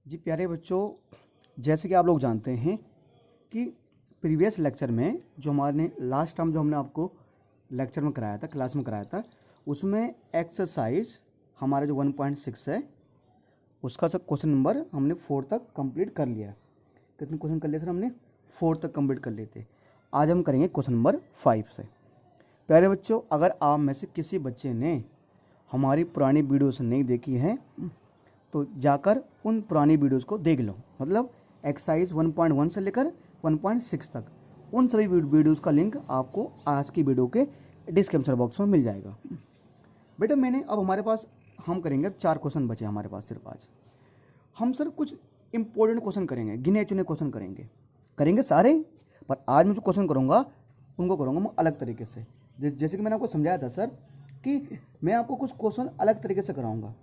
जी प्यारे बच्चों, जैसे कि आप लोग जानते हैं कि प्रीवियस लेक्चर में जो हमारे लास्ट टाइम जो हमने आपको लेक्चर में कराया था, क्लास में कराया था, उसमें एक्सरसाइज हमारा जो 1.6 है उसका सब क्वेश्चन नंबर हमने 4 तक कंप्लीट कर लिया है। कितने क्वेश्चन कर लिए सर? हमने 4 तक कंप्लीट कर लिए थे। आज हम करेंगे क्वेश्चन नंबर 5 से। प्यारे बच्चों, अगर आप में से किसी बच्चे ने हमारी पुरानी वीडियोस नहीं देखी है तो जाकर उन पुरानी वीडियोस को देख लो। मतलब एक्सरसाइज 1.1 से लेकर 1.6 तक उन सभी वीडियोस का लिंक आपको आज की वीडियो के डिस्क्रिप्शन बॉक्स में मिल जाएगा। बेटा अब हमारे पास हम करेंगे, अब 4 क्वेश्चन बचे हमारे पास सिर्फ आज। हम सर कुछ इंपॉर्टेंट क्वेश्चन करेंगे, गिने चुने क्वेश्चन करेंगे सारे, पर आज मैं जो क्वेश्चन करूँगा उनको करूँगा मैं अलग तरीके से। जैसे कि मैंने आपको समझाया था सर कि मैं आपको कुछ क्वेश्चन अलग तरीके से कराऊंगा।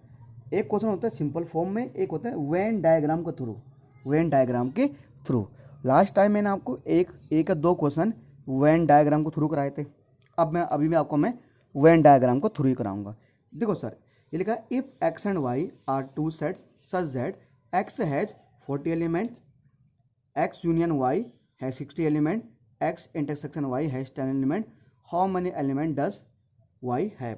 एक क्वेश्चन होता है सिंपल फॉर्म में, एक होता है वेन डायग्राम के थ्रू। वेन डायग्राम के थ्रू लास्ट टाइम मैंने आपको एक या दो क्वेश्चन वेन डायग्राम को थ्रू कराए थे। अभी मैं आपको वेन डायग्राम को थ्रू ही कराऊंगा। देखो सर, ये लिखा है if X and Y are two sets such that X has 40 element, X union Y has 60 element, X intersection Y has 10 element, how many element does why have.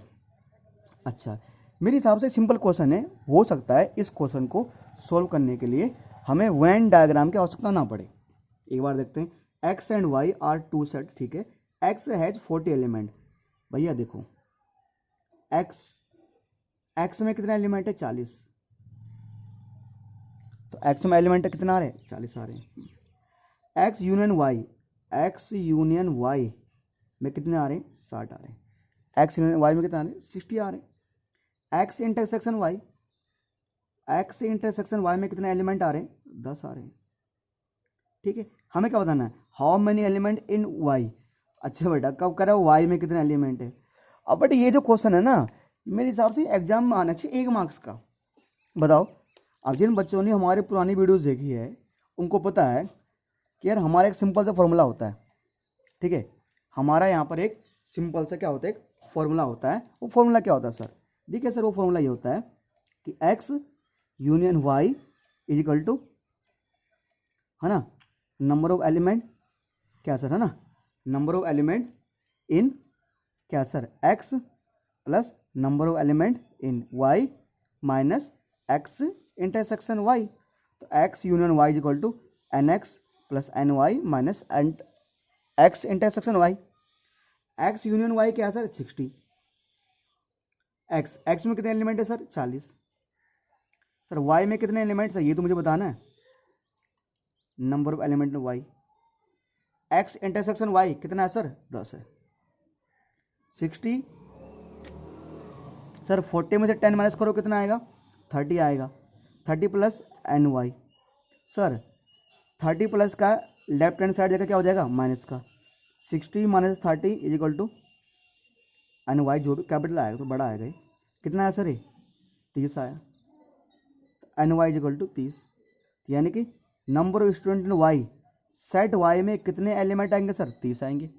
अच्छा, मेरे हिसाब से सिंपल क्वेश्चन है। हो सकता है इस क्वेश्चन को सॉल्व करने के लिए हमें वेन डायग्राम की आवश्यकता ना पड़े। एक बार देखते हैं। X and Y are two set, ठीक है। X has 40 element. भैया देखो, एक्स एक्स में कितना एलिमेंट है? 40। तो एक्स में एलिमेंट कितना आ रहे हैं? 40 आ रहे हैं। X union Y, X union Y में कितने आ रहे हैं? 60 आ रहे हैं। एक्स यूनियन वाई में कितना आ रहे हैं? 60 आ रहे हैं। X intersection Y, X intersection Y में कितने एलिमेंट आ रहे हैं? 10 आ रहे हैं। ठीक है, हमें क्या बताना है? How many element in Y. अच्छा बेटा, कब करा वाई में कितने एलिमेंट है। अब बेटा ये जो क्वेश्चन है ना, मेरे हिसाब से एग्जाम में आना चाहिए 1 मार्क्स का। बताओ, अब जिन बच्चों ने हमारी पुरानी वीडियोस देखी है उनको पता है कि यार हमारा एक सिंपल सा फॉर्मूला होता है। ठीक है, हमारा यहाँ पर एक सिंपल सा क्या होता है? एक फॉर्मूला होता है। वो फॉर्मूला क्या होता है सर? देखिए सर, वो फॉर्मूला ये होता है कि X union Y is equal to, है ना, नंबर ऑफ एलिमेंट, क्या सर, है ना, नंबर ऑफ एलिमेंट इन, क्या sir, X plus number of element in Y minus X intersection Y. तो X union Y is equal to N X plus N Y minus N X intersection Y. X union Y क्या है sir? 60। X में कितने element है sir? 40। Sir Y में कितने element sir? ये तो मुझे बताना है, number of element Y. X intersection Y कितना है सर? 10 है। 60 सर, 40 में से 10 माइनस करो, कितना आएगा? 30 आएगा। 30 plus N Y. Sir 30 plus का लेफ्ट हैंड साइड जगह क्या हो जाएगा? माइनस का। 60 minus 30 is equal to N Y, जो भी कैपिटल आएगा तो बड़ा आएगा। कितना आया सर? ये 30 आया। N Y is equal to 30। यानी कि number of student in Y, set Y में कितने एलिमेंट आएंगे सर? 30 आएंगे।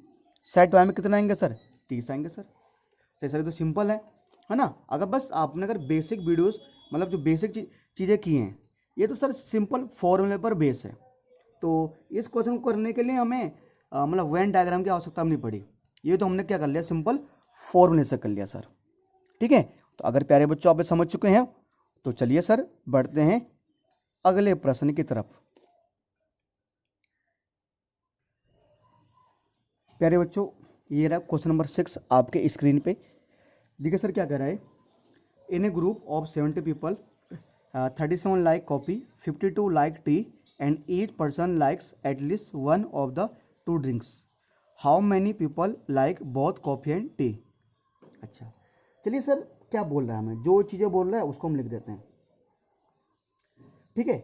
सेट वाई में कितने आएंगे सर? 30 आएंगे सर। तो सर ये तो सिंपल है ना। अगर बस आपने अगर बेसिक वीडियोस, मतलब जो बेसिक चीज़ें की हैं, ये तो सर सिंपल फॉर्मूले पर बेस है। तो इस क्वेश्चन को करने के लिए हमें मतलब वेन डायग्राम की आवश्यकता नहीं पड़ी। ये तो हमने क्या कर लिया? सिंपल फॉर्मूले से कर लिया सर। ठीक है, तो अगर प्यारे बच्चों आप समझ चुके हैं तो चलिए सर बढ़ते हैं अगले प्रश्न की तरफ। प्यारे बच्चों, ये रहा क्वेश्चन नंबर 6 आपके स्क्रीन पे। देखिए सर क्या कह रहा है। In a group of 70 people, 37 like coffee, 52 like tea and each person likes at least one of the two drinks. How many people like both coffee and tea. अच्छा, चलिए sir, क्या बोल रहा है हमें? जो चीज़ें बोल रहा है उसको हम लिख देते हैं। ठीक है,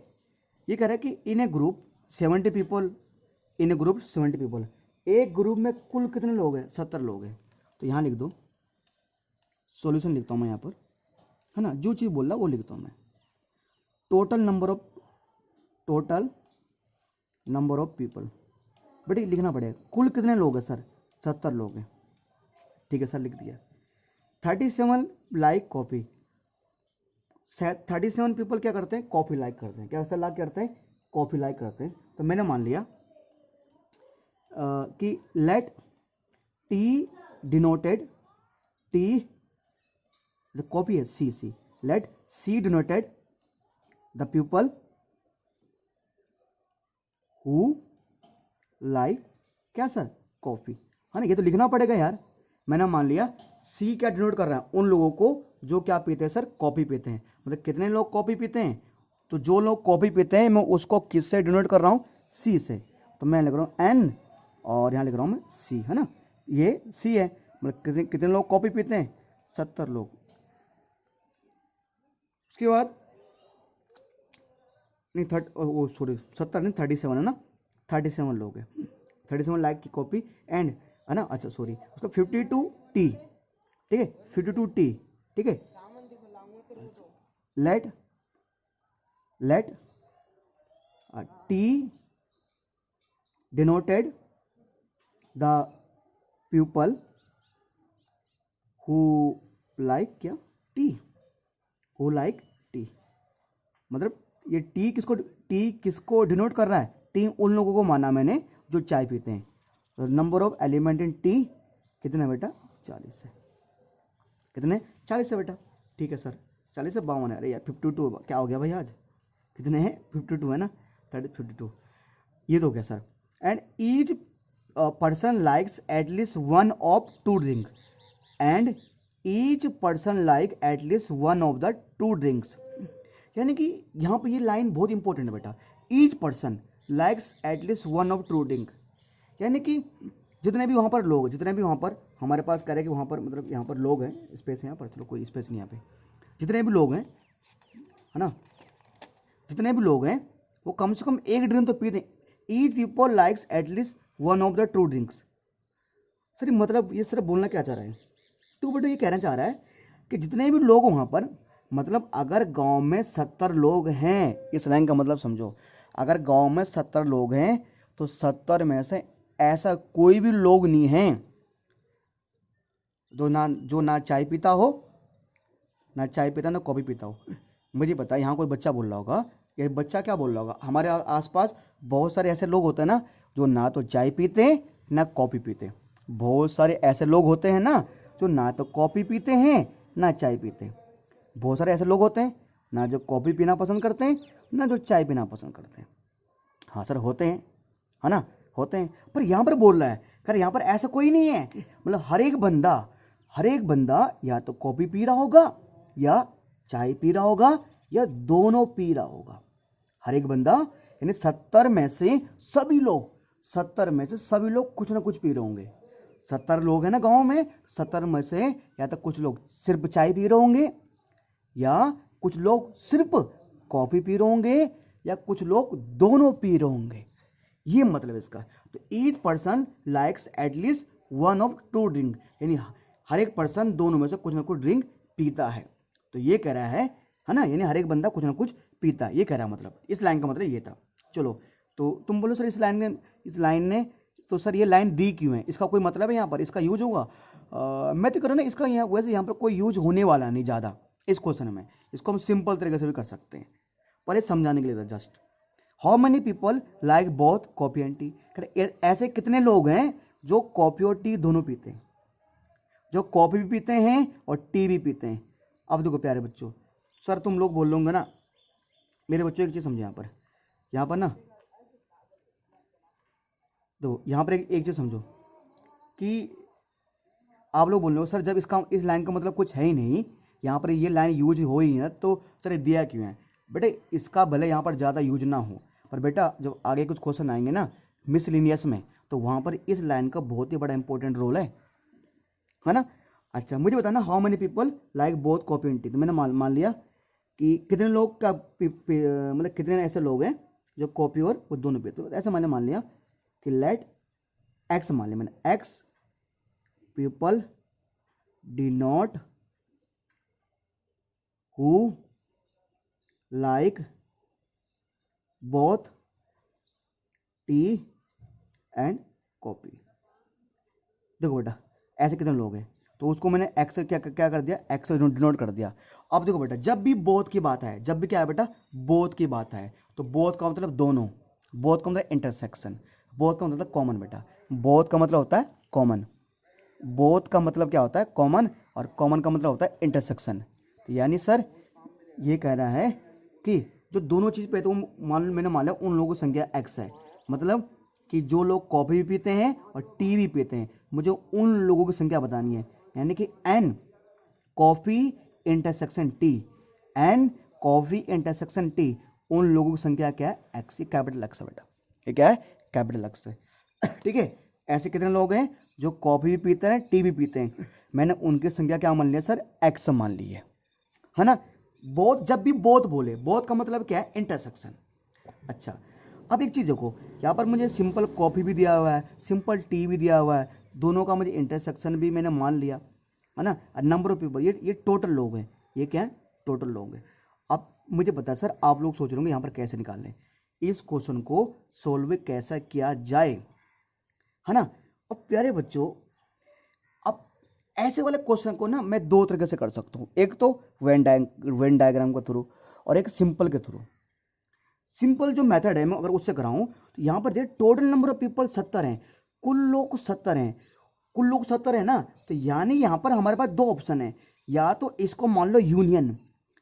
ये कह रहा है कि in a group 70 people, in a group 70 people, एक ग्रुप में कुल कितने लोग हैं? 70 लोग हैं। तो यहाँ लिख दो, सॉल्यूशन लिखता हूँ मैं यहाँ पर, है ना, जो चीज़ बोल रहा है वो लिखता हूँ मैं। टोटल नंबर ऑफ पीपल, बेटे लिखना पड़ेगा। कुल कितने लोग हैं सर? 70 लोग हैं। ठीक है सर, लिख दिया। 37 लाइक कॉफ़ी, 37 पीपल क्या करते हैं, कॉपी लाइक करते हैं। क्या ऐसा लाइक करते हैं, कॉपी लाइक करते हैं। तो मैंने मान लिया कि let T denoted, T coffee है C, let C denoted the people who like क्या सर, कॉफी, है ना। ये तो लिखना पड़ेगा यार। मैंने मान लिया सी क्या डिनोट कर रहा है, उन लोगों को जो क्या पीते हैं सर, कॉफी पीते हैं। मतलब कितने लोग कॉफी पीते हैं, तो जो लोग कॉफी पीते हैं मैं उसको किससे डिनोट कर रहा हूँ, सी से। तो मैं लिख रहा हूँ एन और यहाँ लिख रहा हूँ मैं सी, है ना। ये सी है, मतलब कितने कितने लोग कॉफी पीते हैं, 70 लोग। उसके बाद नहीं ओ सॉरी 70 नहीं 37 है ना, 37 लोग हैं, 37 लाइक की कॉपी एंड, है ना। अच्छा सॉरी, उसका 52 टी, ठीक है 52 टी, ठीक है। Let T denoted the people who like क्या, टी, हु लाइक टी। मतलब ये टी किसको डिनोट कर रहा है, टी उन लोगों को माना मैंने जो चाय पीते हैं। तो number of element in T कितना बेटा, 40 है। कितने, 40 है बेटा, ठीक है सर। 40 से 52 है, अरे यार 52 क्या हो गया भाई आज, कितने हैं 52 है ना, 52 ये तो हो गया sir. And each person likes at least one of two drinks, and each person like at least one of the two drinks. यानी कि यहाँ पर ये लाइन बहुत इंपॉर्टेंट है बेटा, each person likes at least one of two drink. यानी कि जितने भी वहाँ पर लोग, जितने भी वहाँ पर हमारे पास कह रहे हैं कि वहाँ पर मतलब यहाँ पर लोग हैं, स्पेस है यहाँ पर, चलो कोई स्पेस नहीं यहाँ पे, जितने भी लोग हैं, है ना, जितने भी लोग हैं वो कम से कम एक ड्रिंक तो पीते हैं। Each people likes at least one of the two drinks. Sir मतलब ये सर बोलना क्या चाह रहा है, तो बेटा ये कहना चाह रहा है कि जितने भी लोग वहाँ पर, मतलब अगर गांव में 70 लोग हैं, इस लाइन का मतलब समझो, अगर गांव में 70 लोग हैं तो 70 में से ऐसा कोई भी लोग नहीं है जो ना चाय पीता हो, ना चाय पीता ना कॉफ़ी पीता हो। मुझे पता है यहाँ कोई बच्चा बोल रहा होगा, ये बच्चा क्या बोल रहा होगा, हमारे आसपास बहुत सारे ऐसे लोग होते हैं ना जो ना तो चाय पीते हैं ना कॉफ़ी पीते हैं। बहुत सारे ऐसे लोग होते हैं ना जो ना तो कॉफ़ी पीते हैं ना चाय पीते हैं। बहुत सारे ऐसे लोग होते हैं ना जो कॉफ़ी पीना पसंद करते हैं ना जो चाय पीना पसंद करते हैं। हाँ सर होते हैं, है ना, होते हैं। पर यहाँ पर बोल रहा है कर यहाँ पर ऐसा कोई नहीं है, मतलब हर एक बंदा या तो कॉफ़ी पी रहा होगा या चाय पी रहा होगा या दोनों पी रहा होगा। हर एक बंदा यानी 70 में से सभी लोग, 70 में से सभी लोग कुछ ना कुछ पी रहे होंगे। 70 लोग हैं ना गांव में, 70 में से या तो कुछ लोग सिर्फ चाय पी रहे होंगे या कुछ लोग सिर्फ कॉफी पी रहे होंगे या कुछ लोग दोनों पी रहे होंगे। ये मतलब इसका। तो each person likes at least one of two drink, यानी हर एक पर्सन दोनों में से कुछ ना कुछ ड्रिंक पीता है। तो ये कह रहा है ना, यानी हर एक बंदा कुछ ना कुछ पीता है, ये कह रहा है। मतलब इस लाइन का मतलब ये था। चलो तो तुम बोलो सर इस लाइन ने तो सर ये लाइन दी क्यों है, इसका कोई मतलब है यहाँ पर, इसका यूज होगा? मैं तो करूँ ना इसका, यहाँ वैसे यहाँ पर कोई यूज होने वाला नहीं ज़्यादा इस क्वेश्चन में। इसको हम सिंपल तरीके से भी कर सकते हैं, पर ये समझाने के लिए था just. How many people like both coffee and T. ऐसे कितने लोग हैं जो कॉफ़ी और टी दोनों पीते हैं, जो कॉफ़ी भी पीते हैं और टी भी पीते हैं। अब देखो प्यारे बच्चों, सर तुम लोग बोल लोगे ना, मेरे बच्चों एक चीज़ समझे यहाँ पर ना, तो यहाँ पर एक चीज़ समझो कि आप लोग बोल रहे हो सर जब इस लाइन का मतलब कुछ है ही नहीं, यहाँ पर ये लाइन यूज हो ही नहीं है तो सर ये दिया क्यों है। बेटे इसका भले यहाँ पर ज़्यादा यूज ना हो, पर बेटा जब आगे कुछ क्वेश्चन आएंगे ना मिसलिनियस में, तो वहाँ पर इस लाइन का बहुत ही बड़ा इंपॉर्टेंट रोल है ना। अच्छा मुझे बताना how many people like both coffee and T. तो मैंने मान लिया कि कितने लोग का मतलब कितने ऐसे लोग हैं जो कॉफ़ी और वो दोनों पीते हैं। ऐसा मैंने मान लिया कि लेट एक्स, मान लिया मैंने x people denote who like both T and coffee. देखो बेटा ऐसे कितने लोग हैं, तो उसको मैंने एक्स से क्या कर दिया, एक्स से डिनोट कर दिया। अब देखो बेटा, जब भी बोथ की बात है, जब भी क्या है बेटा, बोथ की बात है, तो बोथ का मतलब दोनों, बोथ का मतलब इंटरसेक्शन, बोथ का मतलब कॉमन बेटा, बोथ का मतलब होता है कॉमन, बोथ का मतलब क्या होता है, कॉमन, और कॉमन का मतलब होता है इंटरसेक्शन। तो यानी सर ये कह रहा है कि जो दोनों चीज़ पे, तो मैंने मान लिया उन लोगों की संख्या एक्स है, मतलब कि जो लोग कॉफ़ी भी पीते हैं और टी भी पीते हैं, मुझे उन लोगों की संख्या बतानी है, यानी कि N coffee intersection T, N coffee intersection T, उन लोगों की संख्या क्या है, एक्स, कैपिटल एक्स है बेटा, ये क्या है, कैपिटल एक्स है। ठीक है, ऐसे कितने लोग हैं जो कॉफ़ी भी पीते हैं, टी भी पीते हैं, मैंने उनकी संख्या क्या मान लिया सर, एक्स मान ली है ना। बोथ, जब भी बोथ बोले, बोथ का मतलब क्या है, इंटरसेक्शन। अच्छा, अब एक चीज़ देखो, यहाँ पर मुझे सिंपल कॉफ़ी भी दिया हुआ है, सिंपल टी भी दिया हुआ है, दोनों का मुझे इंटरसेक्शन भी मैंने मान लिया, है ना। नंबर ऑफ पीपल, ये टोटल लोग हैं, ये क्या है, टोटल लोग हैं। अब मुझे पता है सर, आप लोग सोच रहे होंगे यहाँ पर कैसे निकाल लें, इस क्वेश्चन को सोल्व कैसा किया जाए, है ना। अब प्यारे बच्चों, अब ऐसे वाले क्वेश्चन को ना मैं दो तरीके से कर सकता हूँ, एक तो वेन डायग्राम के थ्रू, और एक सिंपल के थ्रू। सिंपल जो मेथड है मैं अगर उससे कराऊं, तो यहाँ पर देखिए टोटल नंबर ऑफ पीपल 70 हैं, कुल लोग 70 हैं, कुल लोग 70 है ना, तो यानी यहाँ पर हमारे पास दो ऑप्शन है, या तो इसको मान लो यूनियन,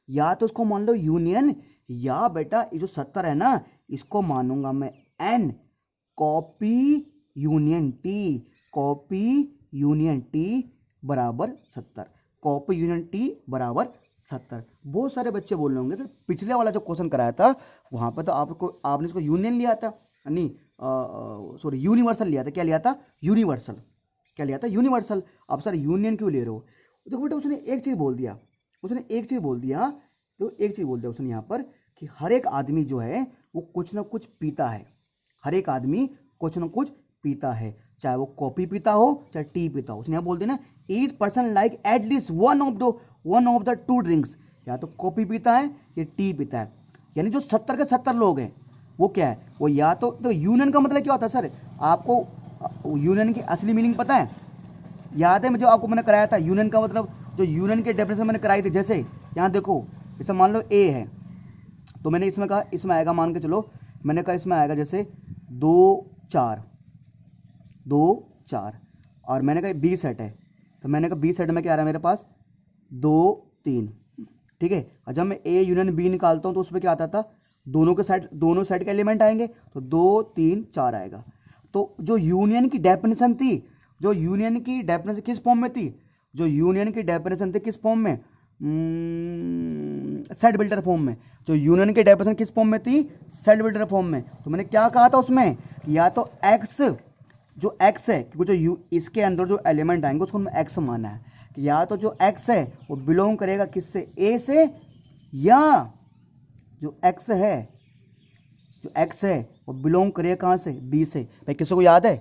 या तो इसको मान लो यूनियन, या बेटा ये जो 70 है ना, इसको मानूंगा मैं N coffee union T, coffee union T बराबर 70, कॉपी यूनियन टी बराबर 70। बहुत सारे बच्चे बोल रहे होंगे सर, पिछले वाला जो क्वेश्चन कराया था वहां पर तो आपने इसको यूनियन लिया था, नहीं सॉरी यूनिवर्सल लिया था, क्या लिया था, यूनिवर्सल, क्या लिया था, यूनिवर्सल। अब सर यूनियन क्यों ले रहे हो, देखो बेटा उसने एक चीज बोल दिया, उसने एक चीज बोल दिया, तो एक चीज बोल दिया उसने यहाँ पर कि हर एक आदमी जो है वो कुछ ना कुछ पीता है, हर एक आदमी कुछ ना कुछ पीता है, चाहे वो कॉफी पीता हो चाहे टी पीता हो। उसने यहाँ बोल दिया ना, each person like at least one of the two drinks, या तो कॉफी पीता है या टी पीता है, यानी जो 70 के 70 लोग हैं वो क्या है, वो या तो यूनियन का मतलब क्या होता है सर, आपको यूनियन की असली मीनिंग पता है, याद है मुझे, आपको मैंने कराया था यूनियन का मतलब, जो यूनियन के डेफिनेशन मैंने कराई थी, जैसे यहाँ देखो, जैसे मान लो ए है, तो मैंने इसमें कहा इसमें आएगा, मान के चलो मैंने कहा इसमें आएगा जैसे 2 4 2 4, और मैंने कहा बी सेट है, तो मैंने कहा बी सेट में क्या आ रहा है मेरे पास 2 3, ठीक है। और जब मैं ए यूनियन बी निकालता हूँ तो उसमें क्या आता था, दोनों सेट के एलिमेंट आएंगे, तो 2 3 4 आएगा। तो जो यूनियन की डेफिनेशन थी, जो यूनियन की डेफिनेशन किस फॉर्म में थी, जो यूनियन की डेफिनेशन थी किस फॉर्म में, सेट बिल्डर फॉर्म में, जो यूनियन की डेफिनेशन किस फॉर्म में थी, सेट बिल्डर फॉर्म में। तो मैंने क्या कहा था उसमें कि या तो एक्स, जो एक्स है, क्योंकि जो इसके अंदर जो एलिमेंट आएंगे उसको हमें एक्स माना है, कि या तो जो एक्स है वो बिलोंग करेगा किससे, ए से, या जो एक्स है, जो एक्स है वो बिलोंग करेगा कहाँ से, बी से। भाई किसी को याद है,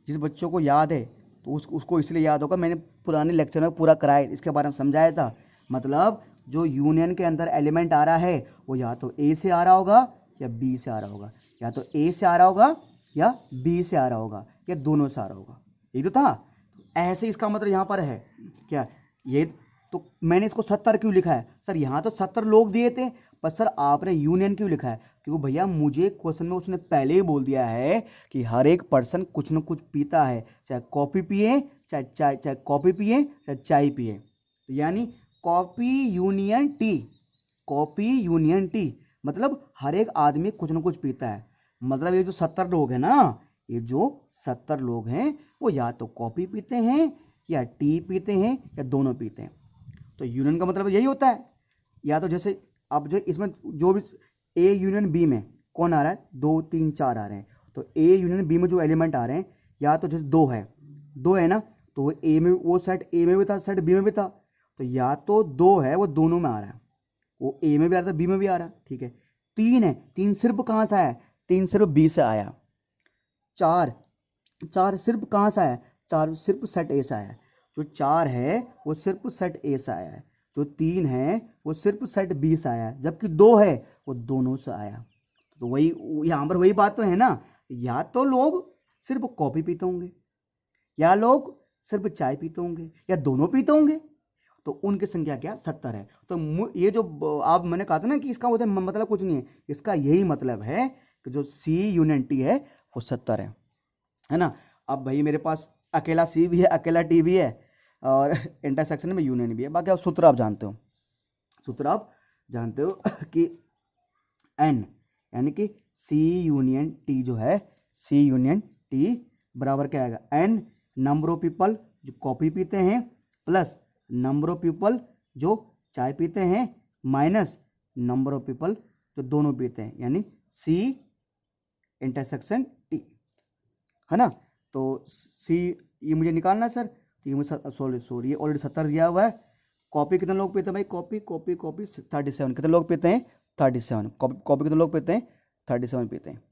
जिस बच्चों को याद है तो उसको इसलिए याद होगा, मैंने पुराने लेक्चर में पूरा कराया, इसके बारे में समझाया था। मतलब जो यूनियन के अंदर एलिमेंट आ रहा है वो या तो ए से आ रहा होगा या बी से आ रहा होगा, या तो ए से आ रहा होगा या बी से आ रहा होगा, या दोनों से आ रहा होगा, ये तो था। ऐसे इसका मतलब यहाँ पर है क्या, ये तो मैंने इसको 70 क्यों लिखा है सर, यहाँ तो 70 लोग दिए थे, पर सर आपने यूनियन क्यों लिखा है, क्योंकि भैया मुझे क्वेश्चन में उसने पहले ही बोल दिया है कि हर एक पर्सन कुछ ना कुछ पीता है, चाहे कॉफ़ी पिए चाहे कॉफ़ी पिए चाहे चाय पिए, तो यानी coffee union T, coffee union T, मतलब हर एक आदमी कुछ ना कुछ पीता है। मतलब ये जो 70 लोग हैं ना, ये जो 70 लोग हैं वो या तो कॉफ़ी पीते हैं या टी पीते हैं या दोनों पीते हैं। तो यूनियन का मतलब यही होता है, या तो जैसे अब जो इसमें जो भी ए यूनियन बी में कौन आ रहा है, 2 3 4 आ रहे हैं, तो ए यूनियन बी में जो एलिमेंट आ रहे हैं, या तो जैसे दो है ना, तो वो ए में, वो सेट ए में भी था, सेट बी में भी था, तो या तो 2 है वो दोनों में आ रहा है, वो ए में भी आ रहा था बी में भी आ रहा है, ठीक है। 3 है, 3 सिर्फ कहाँ से आया, 3 सिर्फ बी से आया। 4, 4 सिर्फ कहाँ से आया, 4 सिर्फ सेट ए से आया है, जो 4 है वो सिर्फ सेट ए से आया है, जो 3 है वो सिर्फ सेट बी से आया है, जबकि 2 है वो दोनों से आया। तो वही यहाँ पर वही बात तो है ना, या तो लोग सिर्फ कॉफी पीते होंगे, या लोग सिर्फ चाय पीते होंगे या दोनों पीते होंगे, तो उनकी संख्या क्या 70 है। तो ये जो आप मैंने कहा था ना कि इसका मतलब कुछ नहीं है, इसका यही मतलब है कि जो सी यूनियन टी है वो 70 है ना। अब भाई मेरे पास अकेला सी भी है, अकेला टी भी है, और इंटरसेक्शन में यूनियन भी है। बाकी आप सूत्र आप जानते हो, सूत्र आप जानते हो कि एन यानी कि सी यूनियन टी जो है, सी यूनियन टी बराबर क्या आएगा, एन नंबर ऑफ पीपल जो कॉफी पीते हैं प्लस नंबर ऑफ पीपल जो चाय पीते हैं माइनस नंबर ऑफ पीपल जो दोनों पीते हैं, यानी सी इंटरसेक्शन टी, है ना। तो सी ये मुझे निकालना है सर, तो ये मुझे सॉरी ये ऑलरेडी 70 दिया हुआ है। कॉपी कितने लोग पीते हैं भाई, कॉपी कॉपी कॉपी 37, कितने लोग पीते हैं 37, कॉपी कितने लोग पीते हैं 37 पीते हैं,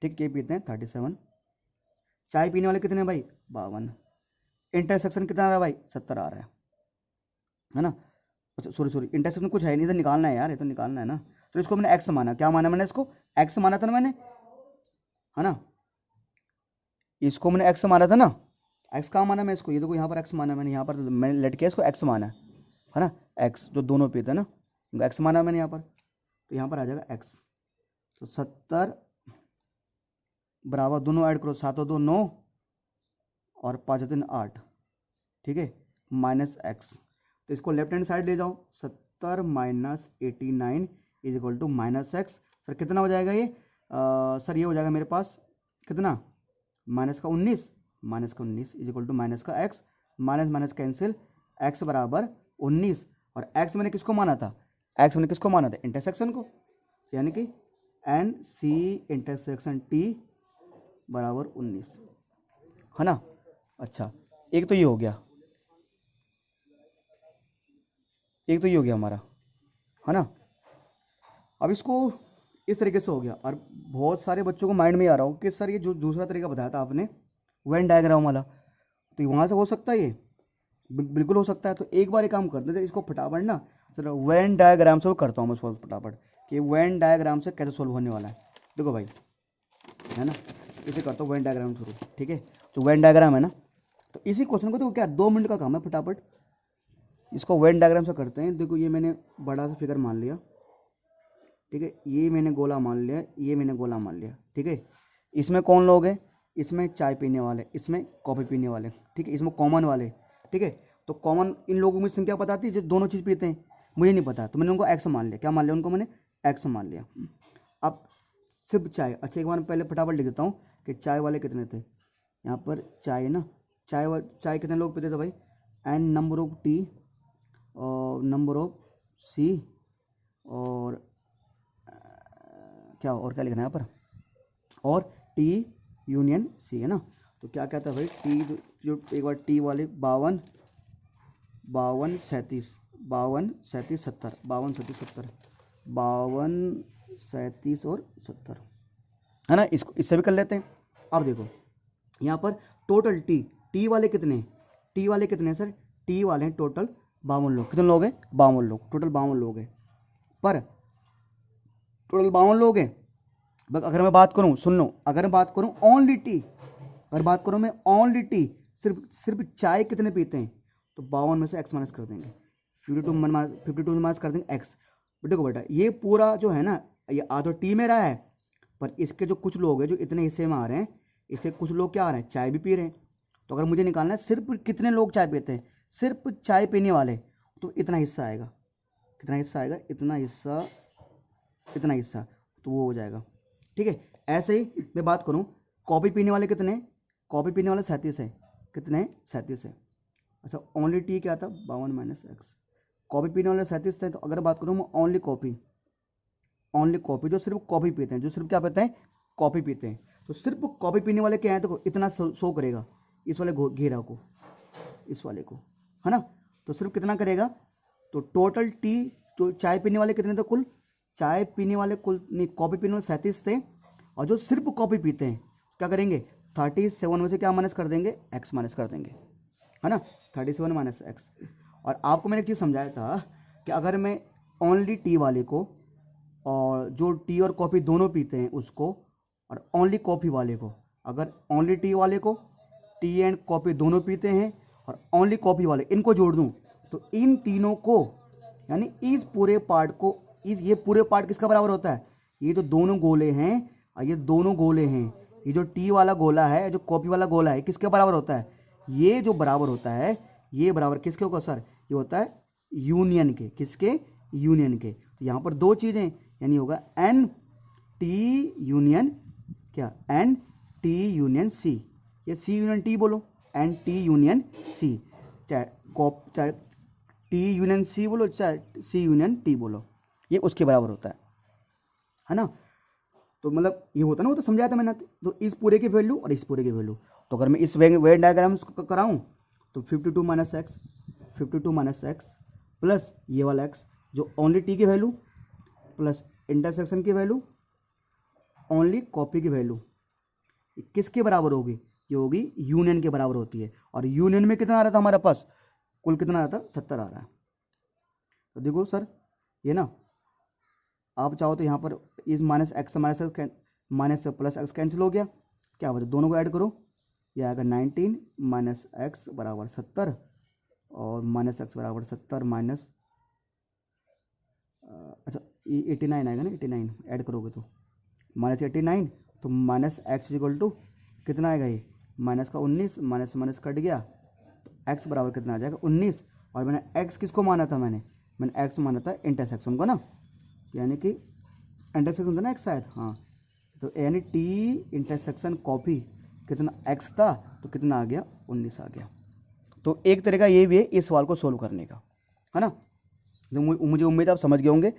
ठीक, ये पीते हैं 37। चाय पीने वाले कितने हैं भाई 52, इंटरसेक्शन कितना आ रहा है भाई 70 आ रहा है ना। अच्छा सॉरी इंटरसेक्शन कुछ है नहीं, इधर निकालना है यार, ये तो निकालना है ना। तो इसको मैंने एक्स माना, क्या माना मैंने, इसको एक्स माना था ना मैंने, है ना, इसको मैंने एक्स माना था ना। एक्स कहाँ माना मैं इसको, ये देखो यहाँ पर एक्स माना मैंने, यहाँ पर मैंने लेट किया इसको एक्स माना है ना, एक्स जो दोनों पीते हैं ना, एक्स माना मैंने यहाँ पर, तो यहाँ पर आ जाएगा एक्स। तो 70 बराबर दोनों ऐड करो, 7 और 2 9 और 5 और 3 8, ठीक है, माइनस एक्स। तो इसको लेफ्ट हैंड साइड ले जाओ, 70 minus 89 is equal to minus X. Sir कितना हो जाएगा ये, सर ये हो जाएगा मेरे पास कितना, माइनस का 19 इज इक्वल टू माइनस का x, minus minus cancel, x बराबर 19, और एक्स मैंने किसको माना था, एक्स मैंने किसको माना था इंटरसेक्शन को, यानी कि एन सी इंटरसेक्शन टी बराबर 19, है ना। अच्छा एक तो ये हो गया, एक तो ये हो गया हमारा, है ना। अब इसको इस तरीके से हो गया, और बहुत सारे बच्चों को माइंड में आ रहा हो कि सर ये जो दूसरा तरीका बताया था आपने वेन डायग्राम वाला, तो वहाँ से हो सकता है ये, बिल्कुल हो सकता है। तो एक बार एक काम करते थे, इसको फटाफट ना चलो वेन डायग्राम से करता हूँ मैं सॉल्व फटाफट, कि वेन डायग्राम से कैसे सॉल्व होने वाला है। देखो भाई, है ना, इसे करता हूँ वेन डायग्राम शुरू, ठीक है। तो वेन डायग्राम है ना, तो इसी क्वेश्चन को देखो क्या 2 मिनट का काम है, फटाफट इसको वेन डायग्राम से करते हैं। देखो ये मैंने बड़ा सा फिगर मान लिया, ठीक है, ये मैंने गोला मान लिया, ये मैंने गोला मान लिया, ठीक है। इसमें कौन लोग हैं, इसमें चाय पीने वाले, इसमें कॉफ़ी पीने वाले, ठीक है, इसमें कॉमन वाले, ठीक है। तो कॉमन इन लोगों की संख्या पता थी जो दोनों चीज़ पीते हैं, मुझे नहीं पता, तो मैंने उनको एक्स मान लिया, क्या मान लिया उनको मैंने, एक्स मान लिया। अब सिर्फ चाय, अच्छा एक बार पहले फटाफट लिख देता हूँ कि चाय वाले कितने थे, यहाँ पर चाय ना, चाय कितने लोग पीते थे भाई, एन नंबर ऑफ टी और नंबर ऑफ सी, और क्या और क्या लिखना है यहाँ पर, और टी यूनियन सी, है ना। तो क्या कहता है भाई टी जो एक बार टी वाले 52 52 37 52 37 70 52 37 70 52 37 और 70, है ना। इसको इससे भी कर लेते हैं। अब देखो यहाँ पर टोटल टी वाले कितने हैं, टी वाले कितने हैं सर, टी वाले हैं टोटल 52 लोग, कितने लोग हैं 52 लोग, टोटल 52 लोग हैं, पर टोटल 52 लोग हैं। बस अगर मैं बात करूं, सुन लो, अगर मैं बात करूं ओनली टी, अगर बात करूं मैं ओनली टी, सिर्फ चाय कितने पीते हैं, तो 52 में से एक्स माइनस कर देंगे, 52 माइनस कर देंगे एक्स। देखो बेटा ये पूरा जो है ना, ये आ तो टी में रहा है, पर इसके जो कुछ लोग हैं जो इतने हिस्से में आ रहे हैं, इसके कुछ लोग क्या आ रहे हैं, चाय भी पी रहे हैं। तो अगर मुझे निकालना है सिर्फ कितने लोग चाय पीते हैं, सिर्फ चाय पीने वाले, तो इतना हिस्सा आएगा, कितना हिस्सा आएगा, इतना हिस्सा, इतना हिस्सा, तो वो हो जाएगा, ठीक है। ऐसे ही मैं बात करूं कॉफ़ी पीने वाले कितने, कॉफ़ी पीने वाले 37 है, कितने 37 है। अच्छा ओनली टी क्या था 52 माइनस एक्स, कॉफ़ी पीने वाले 37 थे। तो अगर बात करूं मैं ओनली कॉफ़ी जो सिर्फ कॉफ़ी पीते हैं, जो सिर्फ क्या पीते हैं कॉफ़ी पीते हैं, तो सिर्फ कॉफ़ी पीने वाले क्या है, तो इतना शो करेगा इस वाले घेरा को, इस वाले को, है ना। तो सिर्फ कितना करेगा, तो टोटल टी जो चाय पीने वाले कितने थे, कुल चाय पीने वाले कुल नहीं, कॉफ़ी पीने वाले 37 थे, और जो सिर्फ कॉफ़ी पीते हैं क्या करेंगे 37 में से क्या माइनस कर देंगे, एक्स माइनस कर देंगे, है ना, 37 माइनस एक्स। और आपको मैंने एक चीज़ समझाया था कि अगर मैं ओनली टी वाले को, और जो टी और कॉफ़ी दोनों पीते हैं उसको, और ओनली कॉफ़ी वाले को, अगर ओनली टी वाले को टी एंड कॉफ़ी दोनों पीते हैं और ओनली कॉपी वाले इनको जोड़ दूं तो इन तीनों को, यानी इस पूरे पार्ट को, ये पूरे पार्ट किसका बराबर होता है? ये तो दोनों गोले हैं और ये दोनों गोले हैं, ये जो टी वाला गोला है, जो कॉपी वाला गोला है, किसके बराबर होता है? ये जो बराबर होता है, ये बराबर किसके होगा सर? ये होता है यूनियन के। किसके? यूनियन के। तो यहाँ पर दो चीजें, यानी होगा एन टी यूनियन क्या? N T union C. ये सी यूनियन टी बोलो, एन टी यूनियन सी, चाहे टी यूनियन सी बोलो, चाहे सी यूनियन टी बोलो, ये उसके बराबर होता है ना। तो मतलब ये होता है ना, वो तो समझाया था मैंने। तो इस पूरे की वैल्यू और इस पूरे की वैल्यू, तो अगर मैं इस वेन डायग्राम कराऊं तो 52 minus x, 52 minus x plus ये वाला एक्स जो ओनली टी की वैल्यू प्लस इंटरसेक्शन की वैल्यू ओनली कॉपी की वैल्यू किसके बराबर होगी? ये होगी यूनियन के बराबर होती है। और यूनियन में कितना आ रहा था हमारे पास? कुल कितना आ रहा था? 70 आ रहा है। तो देखो सर, ये ना आप चाहो तो यहाँ पर इस minus x minus plus x cancel हो गया, क्या बोलते, दोनों को ऐड करो, ये आएगा 19 माइनस एक्स बराबर 70 और माइनस एक्स बराबर 70 माइनस, अच्छा ये 89 आएगा ना, 89 ऐड करोगे तो माइनस 89, तो माइनस एक्स इक्वल टू कितना आएगा? ये माइनस का 19, माइनस माइनस कट गया तो एक्स बराबर कितना आ जाएगा? 19। और मैंने एक्स किसको माना था? मैंने एक्स माना था इंटरसेक्शन को ना, यानी कि इंटरसेक्शन था ना एक्स शायद, हाँ। तो यानी टी इंटरसेक्शन कॉपी कितना एक्स था, तो कितना आ गया? 19 आ गया। तो एक तरीका ये भी है इस सवाल को सोल्व करने का, है ना। तो मुझे उम्मीद है आप समझ गए होंगे।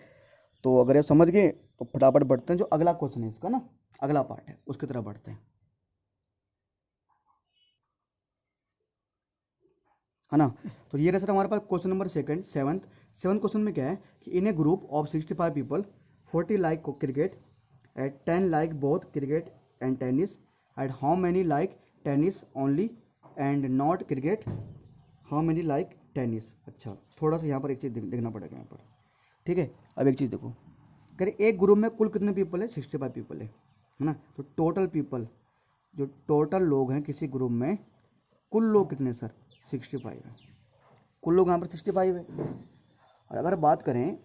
तो अगर आप समझ गए तो फटाफट बढ़ते हैं, जो अगला क्वेश्चन है इसका ना, अगला पार्ट है, उसकी तरफ बढ़ते हैं, है ना। तो ये रहा सर हमारे पास क्वेश्चन नंबर सेवन्थ क्वेश्चन में क्या है कि in a group of 65 people 40 like cricket at 10 like both cricket and tennis at how many like tennis only and not cricket, how many like tennis. अच्छा, थोड़ा सा यहाँ पर एक चीज़ देखना पड़ेगा यहाँ पर, ठीक है। अब एक चीज़ देखो, कह रहे एक ग्रुप में कुल कितने पीपल है? 65 पीपल है ना। तो टोटल पीपल, जो टोटल लोग हैं किसी ग्रुप में, कुल लोग कितने सर? 65 है। कुल लोग यहाँ पर 65 है। और अगर बात करें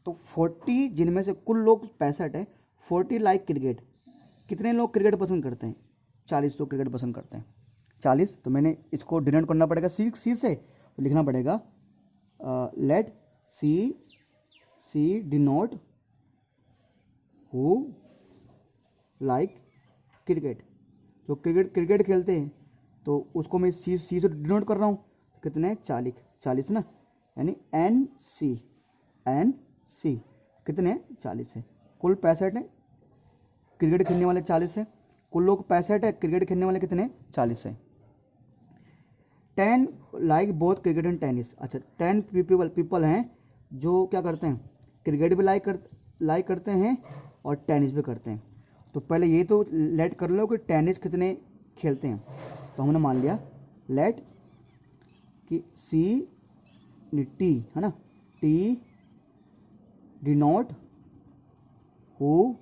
तो 40, जिनमें से कुल लोग 65 है, 40 लाइक क्रिकेट, कितने लोग क्रिकेट पसंद करते हैं? 40 लोग क्रिकेट पसंद करते हैं। 40, तो मैंने इसको डिनोट करना पड़ेगा सी से, तो लिखना पड़ेगा let see denote who like cricket. जो क्रिकेट खेलते हैं तो उसको मैं सी से डिनोट कर रहा हूँ, कितने? 40 ना, यानी एन सी कितने? 40 है। कुल 65 है, क्रिकेट खेलने वाले 40 है। कुल लोग 65 है, क्रिकेट खेलने वाले कितने? 40 है। 10 like both cricket and tennis. अच्छा, 10 पीपल हैं जो क्या करते हैं? क्रिकेट भी लाइक करते हैं और टेनिस भी करते हैं। तो पहले ये तो लेट कर लो कि टेनिस कितने खेलते हैं। तो हमने मान लिया लेट कि सी टी, है ना, T denote who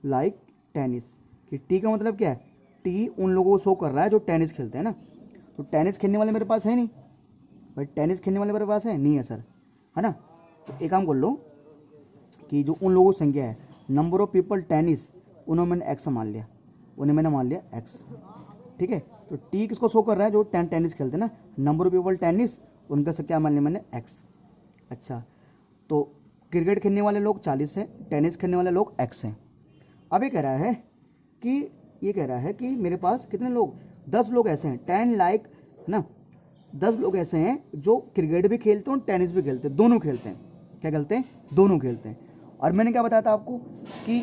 like tennis, कि टी का मतलब क्या है? टी उन लोगों को शो कर रहा है जो टेनिस खेलते हैं ना। तो टेनिस खेलने वाले मेरे पास है नहीं भाई, टेनिस खेलने वाले मेरे पास है नहीं है सर, है ना। तो एक काम कर लो कि जो उन लोगों की संख्या है, नंबर ऑफ पीपल टेनिस, उन्होंने मैंने एक्स मान लिया, उन्हें मैंने मान लिया एक्स, ठीक है। तो टी किसको शो कर रहा है? जो टेनिस खेलते हैं ना, नंबर ऑफ पीपल टेनिस, उनका से क्या मान लिया मैंने? एक्स। अच्छा, तो क्रिकेट खेलने वाले लोग 40 हैं, टेनिस खेलने वाले लोग एक्स हैं। अब ये कह रहा है कि मेरे पास कितने लोग? 10 लोग ऐसे हैं, 10 लाइक ना, 10 लोग ऐसे हैं जो क्रिकेट भी खेलते हैं और टेनिस भी खेलते हैं, दोनों खेलते हैं। क्या खेलते हैं? दोनों खेलते हैं। और मैंने क्या बताया था आपको कि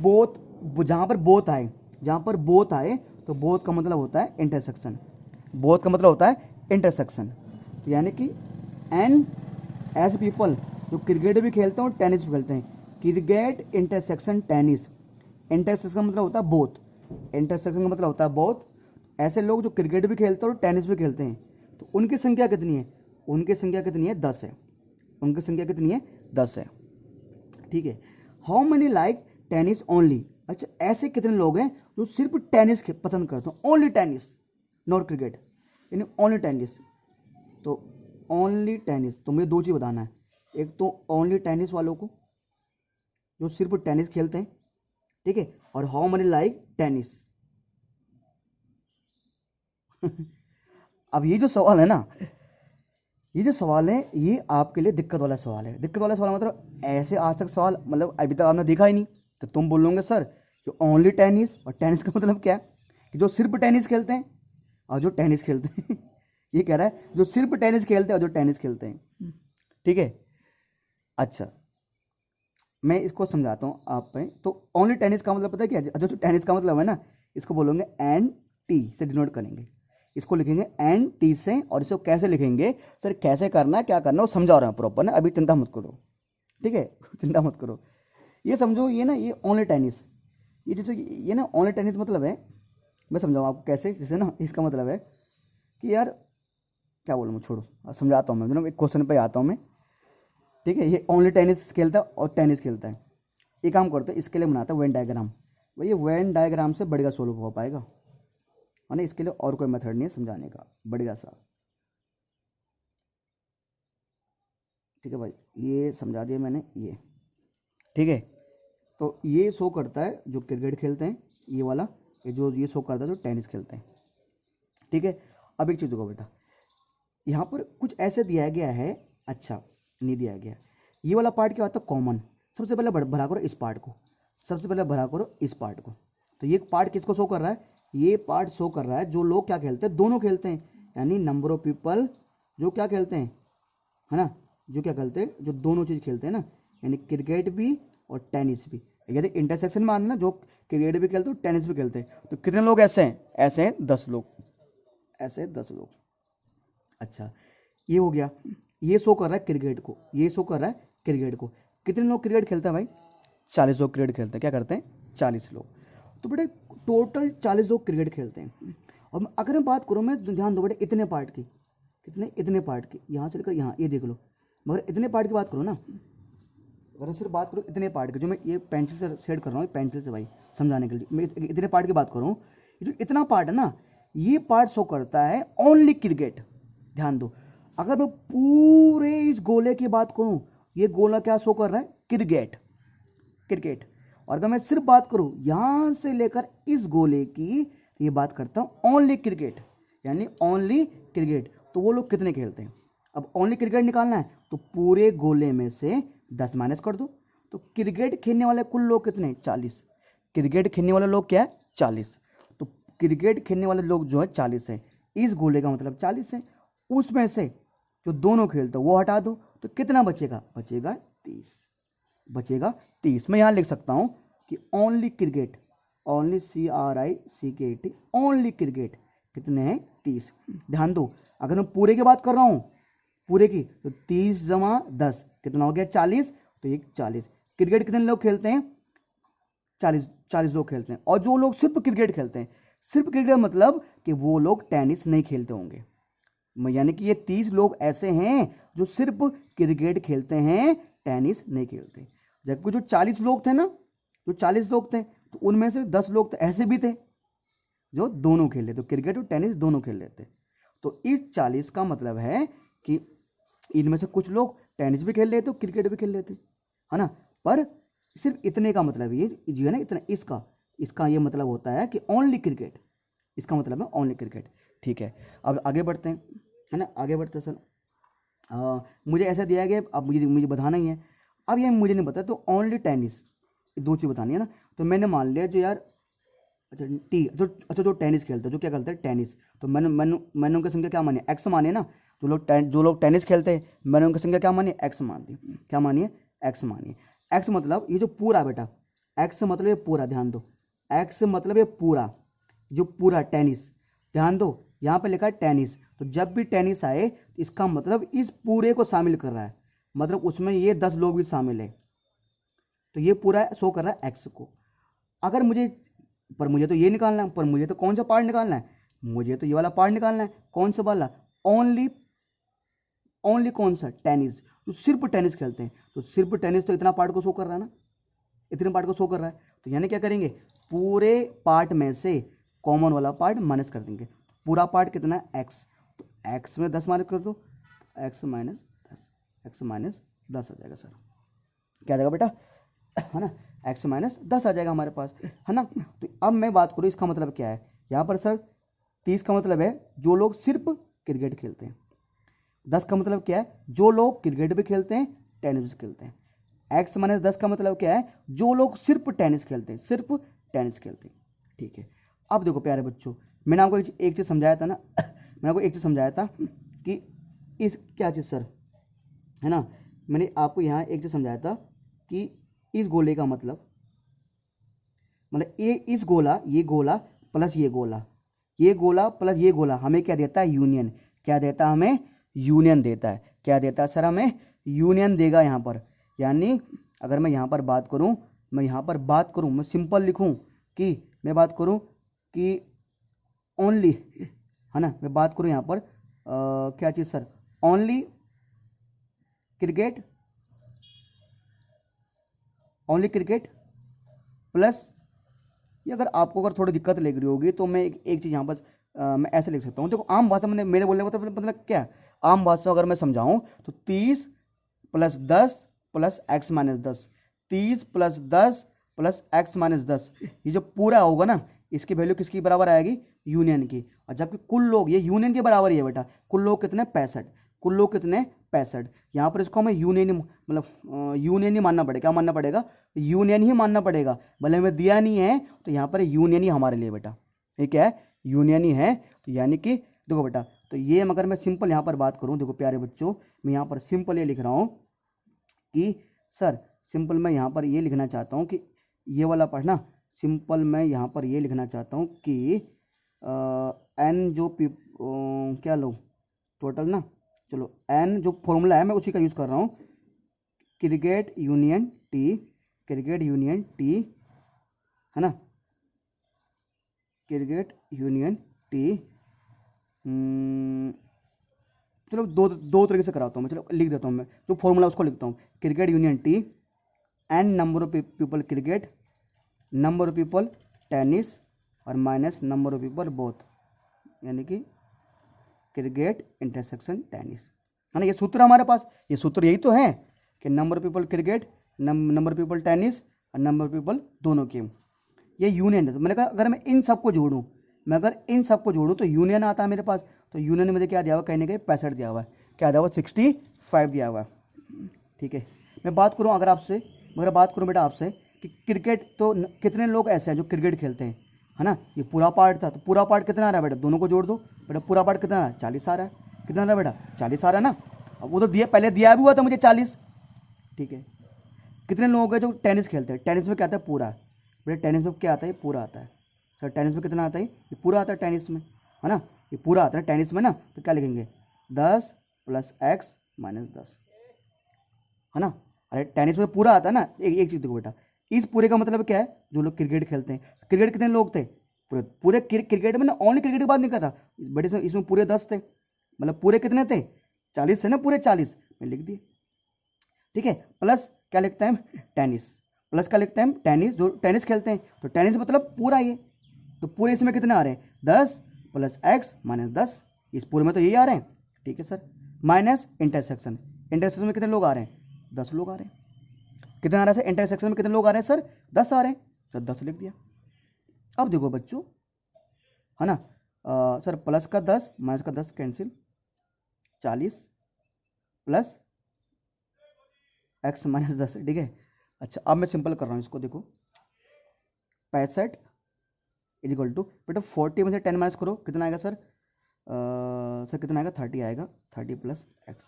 बोथ, जहाँ पर बोथ आए तो बोथ का मतलब होता है इंटरसेक्शन, बोथ का मतलब होता है इंटरसेक्शन। तो यानी कि एन ऐसे पीपल जो क्रिकेट भी खेलते हैं और टेनिस भी खेलते हैं, क्रिकेट इंटरसेक्शन टेनिस, इंटरसेक्शन का मतलब होता है बोथ, इंटरसेक्शन का मतलब होता है बोथ। ऐसे लोग जो क्रिकेट भी खेलते हैं और टेनिस भी खेलते हैं, तो उनकी संख्या कितनी है? उनकी संख्या कितनी है? 10 है। उनकी संख्या कितनी है? 10 है, ठीक है। How many like tennis only. अच्छा, ऐसे कितने लोग हैं जो सिर्फ टेनिस पसंद करते हैं, ओनली टेनिस, नॉट क्रिकेट, यानी ओनली टेनिस। तो ओनली टेनिस, तो मुझे दो चीज़ बताना है। एक तो ओनली टेनिस वालों को जो सिर्फ टेनिस खेलते हैं, ठीक है, और हाउ मनी लाइक टेनिस। अब ये जो सवाल है ना, ये जो सवाल है ये आपके लिए दिक्कत वाला सवाल है। दिक्कत वाला सवाल मतलब ऐसे आज तक सवाल मतलब अभी तक आपने देखा ही नहीं। तो तुम बोलोगे सर कि ओनली टेनिस, और टेनिस का मतलब क्या है कि जो सिर्फ टेनिस खेलते हैं और जो टेनिस खेलते हैं। ये कह रहा है जो सिर्फ टेनिस खेलते हैं और जो टेनिस खेलते हैं, ठीक है। अच्छा, मैं इसको समझाता हूँ आप पे। तो ओनली टेनिस का मतलब पता है क्या है? जो टेनिस का मतलब है ना, इसको बोलोगे एन टी से डिनोट करेंगे। इसको लिखेंगे एन टी से, और इसको कैसे लिखेंगे सर, कैसे करना है क्या करना है वो समझा रहा हूँ प्रॉपर ना, अभी चिंता मत करो, ठीक है। चिंता मत करो, ये समझो ये ना, ये ओनली टेनिस, ये जैसे ये ना ओनली टेनिस मतलब है, मैं समझाऊँ आपको कैसे। जैसे ना इसका मतलब है कि यार क्या बोलूँ मैं, छोड़ो समझाता हूँ मैं, एक क्वेश्चन पे आता हूँ मैं, ठीक है। ये ओनली टेनिस खेलता है और टेनिस खेलता है। एक काम करते हैं, इसके लिए बनाता है वेन डायग्राम। भाई ये वेन डायग्राम से बढ़िया सोल्व हो पाएगा, है ना। इसके लिए और कोई मेथड नहीं है समझाने का, बढ़िया सा, ठीक है भाई। ये समझा दिया मैंने, ये ठीक है। तो ये शो करता है जो क्रिकेट खेलते हैं, ये वाला, ये जो ये शो करता है जो टेनिस खेलते हैं, ठीक है। अब एक चीज़ देखो बेटा, यहाँ पर कुछ ऐसे दिया गया है, अच्छा नहीं दिया गया, ये वाला पार्ट क्या होता है कॉमन। सबसे पहले भरा करो इस पार्ट को, सबसे पहले भरा करो इस पार्ट को। तो ये पार्ट किसको शो कर रहा है, ये पार्ट शो कर रहा है जो लोग क्या खेलते हैं, दोनों खेलते हैं, यानी नंबर ऑफ पीपल जो क्या खेलते हैं, है ना, जो क्या खेलते हैं, जो दोनों चीज़ खेलते हैं ना, यानी क्रिकेट भी और टेनिस भी। यदि इंटरसेक्शन में आना ना, जो क्रिकेट भी खेलते हैं टेनिस भी खेलते हैं, तो कितने लोग ऐसे हैं, ऐसे हैं 10 लोग, ऐसे 10 लोग। अच्छा, ये हो गया, ये शो कर रहा है क्रिकेट को, ये शो कर रहा है क्रिकेट को। कितने लोग क्रिकेट खेलते हैं भाई, 40 लोग क्रिकेट खेलते हैं। क्या करते हैं, 40 लोग। तो बेटे टोटल 40 लोग क्रिकेट खेलते हैं। और अगर मैं बात करूँ, मैं ध्यान दो बेटे, इतने पार्ट की, कितने, इतने पार्ट की, यहाँ से लेकर यहाँ, ये देख लो। मगर इतने पार्ट की बात करो ना, अगर मैं सिर्फ बात करूँ इतने पार्ट की, जो मैं ये पेंसिल से सेट कर रहा हूँ, पेंसिल से भाई समझाने के लिए, मैं इतने पार्ट की बात करूँ, ये जो इतना पार्ट है ना, ये पार्ट शो करता है ओनली क्रिकेट। ध्यान दो, अगर मैं पूरे इस गोले की बात करूं, ये गोला क्या शो कर रहा है, क्रिकेट, क्रिकेट। और अगर मैं सिर्फ बात करूं यहां से लेकर इस गोले की, तो ये बात करता हूं ओनली क्रिकेट, यानी ओनली क्रिकेट। तो वो लोग कितने खेलते हैं, अब ओनली क्रिकेट निकालना है, तो पूरे गोले में से 10 माइनस कर दो। तो क्रिकेट खेलने वाले कुल लोग कितने, 40। क्रिकेट खेलने वाले लोग क्या है, 40। तो क्रिकेट खेलने वाले लोग जो है 40 है, इस गोले का मतलब 40 है। उसमें से जो दोनों खेलते हैं वो हटा दो, तो कितना बचेगा, बचेगा 30, बचेगा 30। मैं यहाँ लिख सकता हूँ कि only cricket, only CRICKET, only cricket कितने हैं, 30। ध्यान दो, अगर मैं पूरे की बात कर रहा हूँ, पूरे की, तो 30 जमा 10 कितना हो गया, 40। तो ये 40, क्रिकेट कितने लोग खेलते हैं, 40 लोग खेलते हैं। और जो लोग सिर्फ क्रिकेट खेलते हैं, सिर्फ क्रिकेट मतलब कि वो लोग टेनिस नहीं खेलते होंगे, यानी कि ये 30 लोग ऐसे हैं जो सिर्फ क्रिकेट खेलते हैं, टेनिस नहीं खेलते। जबकि जो 40 लोग थे ना, जो 40 लोग थे, तो उनमें से 10 लोग तो ऐसे भी थे जो दोनों खेल लेते, तो क्रिकेट और टेनिस दोनों खेल लेते। तो इस 40 का मतलब है कि इनमें से कुछ लोग टेनिस भी खेल लेते, क्रिकेट भी खेल लेते, है ना। पर सिर्फ इतने का मतलब ये जो है ना, इतना, इसका इसका ये मतलब होता है कि ओनली क्रिकेट, इसका मतलब है ओनली क्रिकेट, ठीक है। अब आगे बढ़ते हैं, है ना, आगे बढ़ते हैं सर। मुझे ऐसा दिया गया, अब मुझे मुझे बताना ही है। अब ये मुझे नहीं पता, तो ओनली टेनिस, दो चीज़ बतानी है ना। तो मैंने मान लिया जो यार, अच्छा जो टेनिस खेलते हैं, जो क्या खेलते हैं, टेनिस। तो मैंने उनकी संख्या क्या मानी, एक्स मानी ना। जो लोग टेनिस खेलते हैं, मैंने उनकी संख्या क्या मानी, एक्स मान दी। क्या मानिए, एक्स मानिए। एक्स मतलब ये जो पूरा बेटा, एक्स मतलब ये पूरा, ध्यान दो, एक्स मतलब ये पूरा, जो पूरा टेनिस, ध्यान दो, यहाँ पे लिखा है टेनिस। तो जब भी टेनिस आए, तो इसका मतलब इस पूरे को शामिल कर रहा है, मतलब उसमें ये 10 लोग भी शामिल है। तो ये पूरा शो कर रहा है एक्स को। अगर मुझे, पर मुझे तो ये निकालना है, पर मुझे तो कौन सा पार्ट निकालना है, मुझे तो ये वाला पार्ट निकालना है। कौन सा वाला, ओनली, ओनली कौन सा, टेनिस, जो सिर्फ टेनिस खेलते हैं। तो सिर्फ टेनिस तो इतना पार्ट को शो कर रहा है ना, इतने पार्ट को शो कर रहा है। तो यानी क्या करेंगे, पूरे पार्ट में से कॉमन वाला पार्ट माइनस कर देंगे। पूरा पार्ट कितना है, एक्स, तो एक्स में 10 माइनस कर दो, एक्स माइनस 10 आ जाएगा सर। क्या आ जाएगा बेटा, है ना, एक्स माइनस 10 आ जाएगा हमारे पास, है ना। तो अब मैं बात करूँ इसका मतलब क्या है यहाँ पर सर, 30 का मतलब है जो लोग सिर्फ क्रिकेट खेलते हैं, 10 का मतलब क्या है जो लोग क्रिकेट भी खेलते हैं टेनिस भी खेलते हैं, एक्स माइनस 10 का मतलब क्या है जो लोग सिर्फ टेनिस खेलते हैं, सिर्फ टेनिस खेलते हैं। ठीक है, अब देखो प्यारे बच्चों, मैंने आपको एक चीज़ समझाया था ना मैंने आपको एक चीज़ समझाया था कि इस क्या चीज़ सर, है ना, मैंने आपको यहाँ एक चीज़ समझाया था कि इस गोले का मतलब ये इस गोला, ये गोला प्लस ये गोला, ये गोला प्लस ये गोला हमें क्या देता है, यूनियन। क्या देता है हमें, यूनियन देता है। क्या देता है सर, हमें यूनियन देगा यहाँ पर। यानी अगर मैं यहाँ पर बात करूँ, मैं सिंपल लिखूँ कि मैं बात करूँ कि ओनली, है ना, मैं बात करूँ यहाँ पर क्या चीज़ sir, only cricket, only cricket plus, ये अगर आपको अगर थोड़ी दिक्कत लग रही होगी तो मैं एक चीज़ यहाँ पर मैं ऐसे लिख सकता हूँ। देखो आम भाषा में मेरे बोलने का मतलब क्या है, आम भाषा अगर मैं समझाऊँ तो 30 plus 10 plus x minus 10, 30 plus 10 plus x minus 10, ये जो पूरा होगा ना इसकी वैल्यू किसकी बराबर आएगी, यूनियन की। और जबकि कुल लोग, ये यूनियन के बराबर ही है बेटा, कुल लोग कितने 65, कुल लोग कितने 65। यहाँ पर इसको हमें यूनियन मतलब यूनियन ही मानना पड़ेगा। क्या मानना पड़ेगा, यूनियन ही मानना पड़ेगा। भले हमें दिया नहीं है तो यहाँ पर यूनियन ही हमारे लिए बेटा, ये क्या है, यूनियन ही है। तो यानी कि देखो बेटा, तो ये अगर मैं सिंपल यहाँ पर बात करूँ, देखो प्यारे बच्चों, मैं यहाँ पर सिंपल ये लिख रहा हूँ कि सर, सिंपल मैं यहाँ पर ये लिखना चाहता हूँ कि ये वाला पढ़ना, सिंपल मैं यहाँ पर ये लिखना चाहता हूँ कि एन जो क्या लो टोटल ना, चलो एन जो फॉर्मूला है मैं उसी का यूज़ कर रहा हूँ, cricket union T, cricket union T, है ना, क्रिकेट यूनियन टी, चलो दो तरीके से कराता हूँ मैं, चलो लिख देता हूँ मैं, जो फॉर्मूला उसको लिखता हूँ, cricket union T, N number of people cricket, number of people tennis, और minus number of people both, यानी कि क्रिकेट इंटरसेक्शन टेनिस, है ना। ये सूत्र हमारे पास, ये सूत्र यही तो है कि number of people cricket, number of people tennis और नंबर ऑफ पीपल दोनों के, ये यूनियन है। तो मैंने कहा अगर मैं इन सबको जोड़ूं, मैं अगर इन सबको जोड़ूं तो यूनियन आता है मेरे पास। तो यूनियन में मुझे क्या दिया हुआ, कहने के 65 दिया हुआ है, क्या दिया हुआ 65 दिया हुआ है। ठीक है, मैं बात करूं अगर आपसे, मगर बात करूं बेटा आपसे कि क्रिकेट तो कितने लोग ऐसे हैं जो क्रिकेट खेलते हैं, है ना। ये पूरा पार्ट था, तो पूरा पार्ट कितना आ रहा है बेटा, दोनों को जोड़ दो बेटा, पूरा पार्ट कितना आ रहा है, 40 आ रहा है। कितना आ रहा है बेटा, 40 आ रहा है ना। अब वो तो दिया, पहले दिया भी हुआ था मुझे 40। ठीक है, कितने लोग हैं जो टेनिस खेलते हैं, टेनिस में क्या आता है, पूरा। बेटा टेनिस में क्या आता है, पूरा आता है। सर टेनिस में कितना आता है, ये पूरा आता है टेनिस में, है ना, ये पूरा आता है टेनिस में ना। तो क्या लिखेंगे, 10 प्लस एक्स माइनस 10, है ना। अरे टेनिस में पूरा आता है ना। एक चीज़ देखो बेटा, इस पूरे का मतलब क्या है, जो लोग क्रिकेट खेलते हैं, क्रिकेट कितने लोग थे, पूरे पूरे क्रिकेट में ना, ओनली क्रिकेट की बात नहीं कर रहा बेटे, इसमें पूरे 10 थे, मतलब पूरे कितने थे, 40 थे ना, पूरे 40 में लिख दिए। ठीक है, प्लस क्या लिखते हैं, टेनिस, प्लस क्या लिखते हैं, टेनिस, जो टेनिस खेलते हैं, तो टेनिस मतलब पूरा ये, तो पूरे इसमें कितने आ रहे हैं, 10 प्लस एक्स माइनस 10, इस पूरे में तो यही आ रहे हैं। ठीक है सर, माइनस इंटरसेक्शन, इंटरसेक्शन में कितने लोग आ रहे हैं, 10 लोग आ रहे हैं। कितने आ रहा है सर, इंटरसेक्शन में कितने लोग आ रहे हैं सर, 10 आ रहे हैं सर, 10 लिख दिया। अब देखो बच्चों, है ना, सर प्लस का 10 माइनस का 10 कैंसिल, 40 प्लस एक्स माइनस 10, ठीक है। अच्छा अब मैं सिंपल कर रहा हूँ इसको, देखो 65 इज इक्वल टू, बेटा 40 में से 10 माइनस करो, कितना आएगा सर, सर कितना आएगा, 30 आएगा, 30 प्लस एक्स।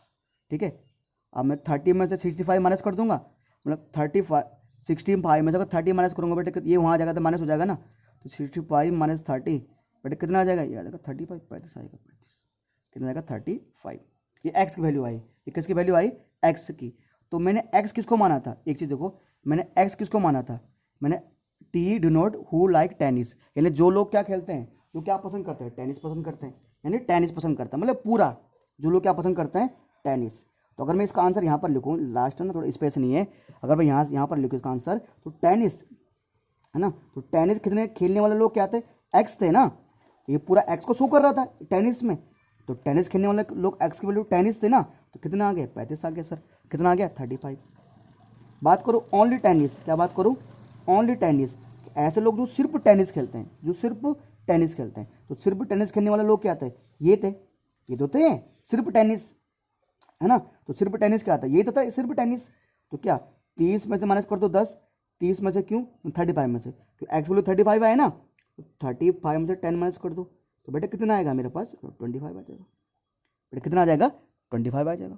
ठीक है, अब मैं 30 में से 65 माइनस कर दूंगा, मतलब 35, 65 में से अगर 30 माइनस करूँगा बेटे, ये वहाँ आ जाएगा तो माइनस हो जाएगा ना, तो 65 माइनस 30 बेटे कितना आ जाएगा, ये आ जाएगा 35, 35 आएगा, 35 कितना आएगा 35। ये एक्स की वैल्यू आई, ये किसकी वैल्यू आई, एक्स की। तो मैंने एक्स किसको माना था, एक चीज़ देखो, मैंने एक्स किसको माना था, मैंने T denote who like tennis, यानी जो लोग क्या खेलते हैं, जो क्या पसंद करते हैं, टेनिस पसंद करते हैं, यानी टेनिस पसंद करता है, मतलब पूरा जो लोग क्या पसंद करते हैं, टेनिस। तो अगर मैं इसका आंसर यहाँ पर लिखूँ, लास्ट है ना, थोड़ा स्पेस नहीं है, अगर मैं यहाँ पर लिखूँ इसका आंसर, तो टेनिस, है ना, तो टेनिस कितने खेलने वाले लोग क्या थे, एक्स थे ना, ये पूरा एक्स को शो कर रहा था टेनिस में, तो टेनिस खेलने वाले लोग एक्स की वैल्यू टेनिस थे ना, तो कितना आ गया, 35 आ गया सर। कितना आ गया, 35। बात करो ओनली टेनिस, क्या बात करूँ, ओनली टेनिस। ऐसे लोग जो सिर्फ टेनिस खेलते हैं, जो सिर्फ टेनिस खेलते हैं, तो सिर्फ टेनिस खेलने वाले लोग क्या थे, ये थे, ये तो थे सिर्फ टेनिस, है ना। तो सिर्फ टेनिस क्या आता है, ये तो था सिर्फ टेनिस। तो क्या 30 में से माइनस कर दो 10, 30 में से क्यों, 35 में से, क्यों एक्स वैल्यू 35 आए ना, तो 35 में से 10 माइनस कर दो, तो बेटा कितना आएगा मेरे पास, 25 आ जाएगा। बेटा कितना आ जाएगा, 25 आ जाएगा,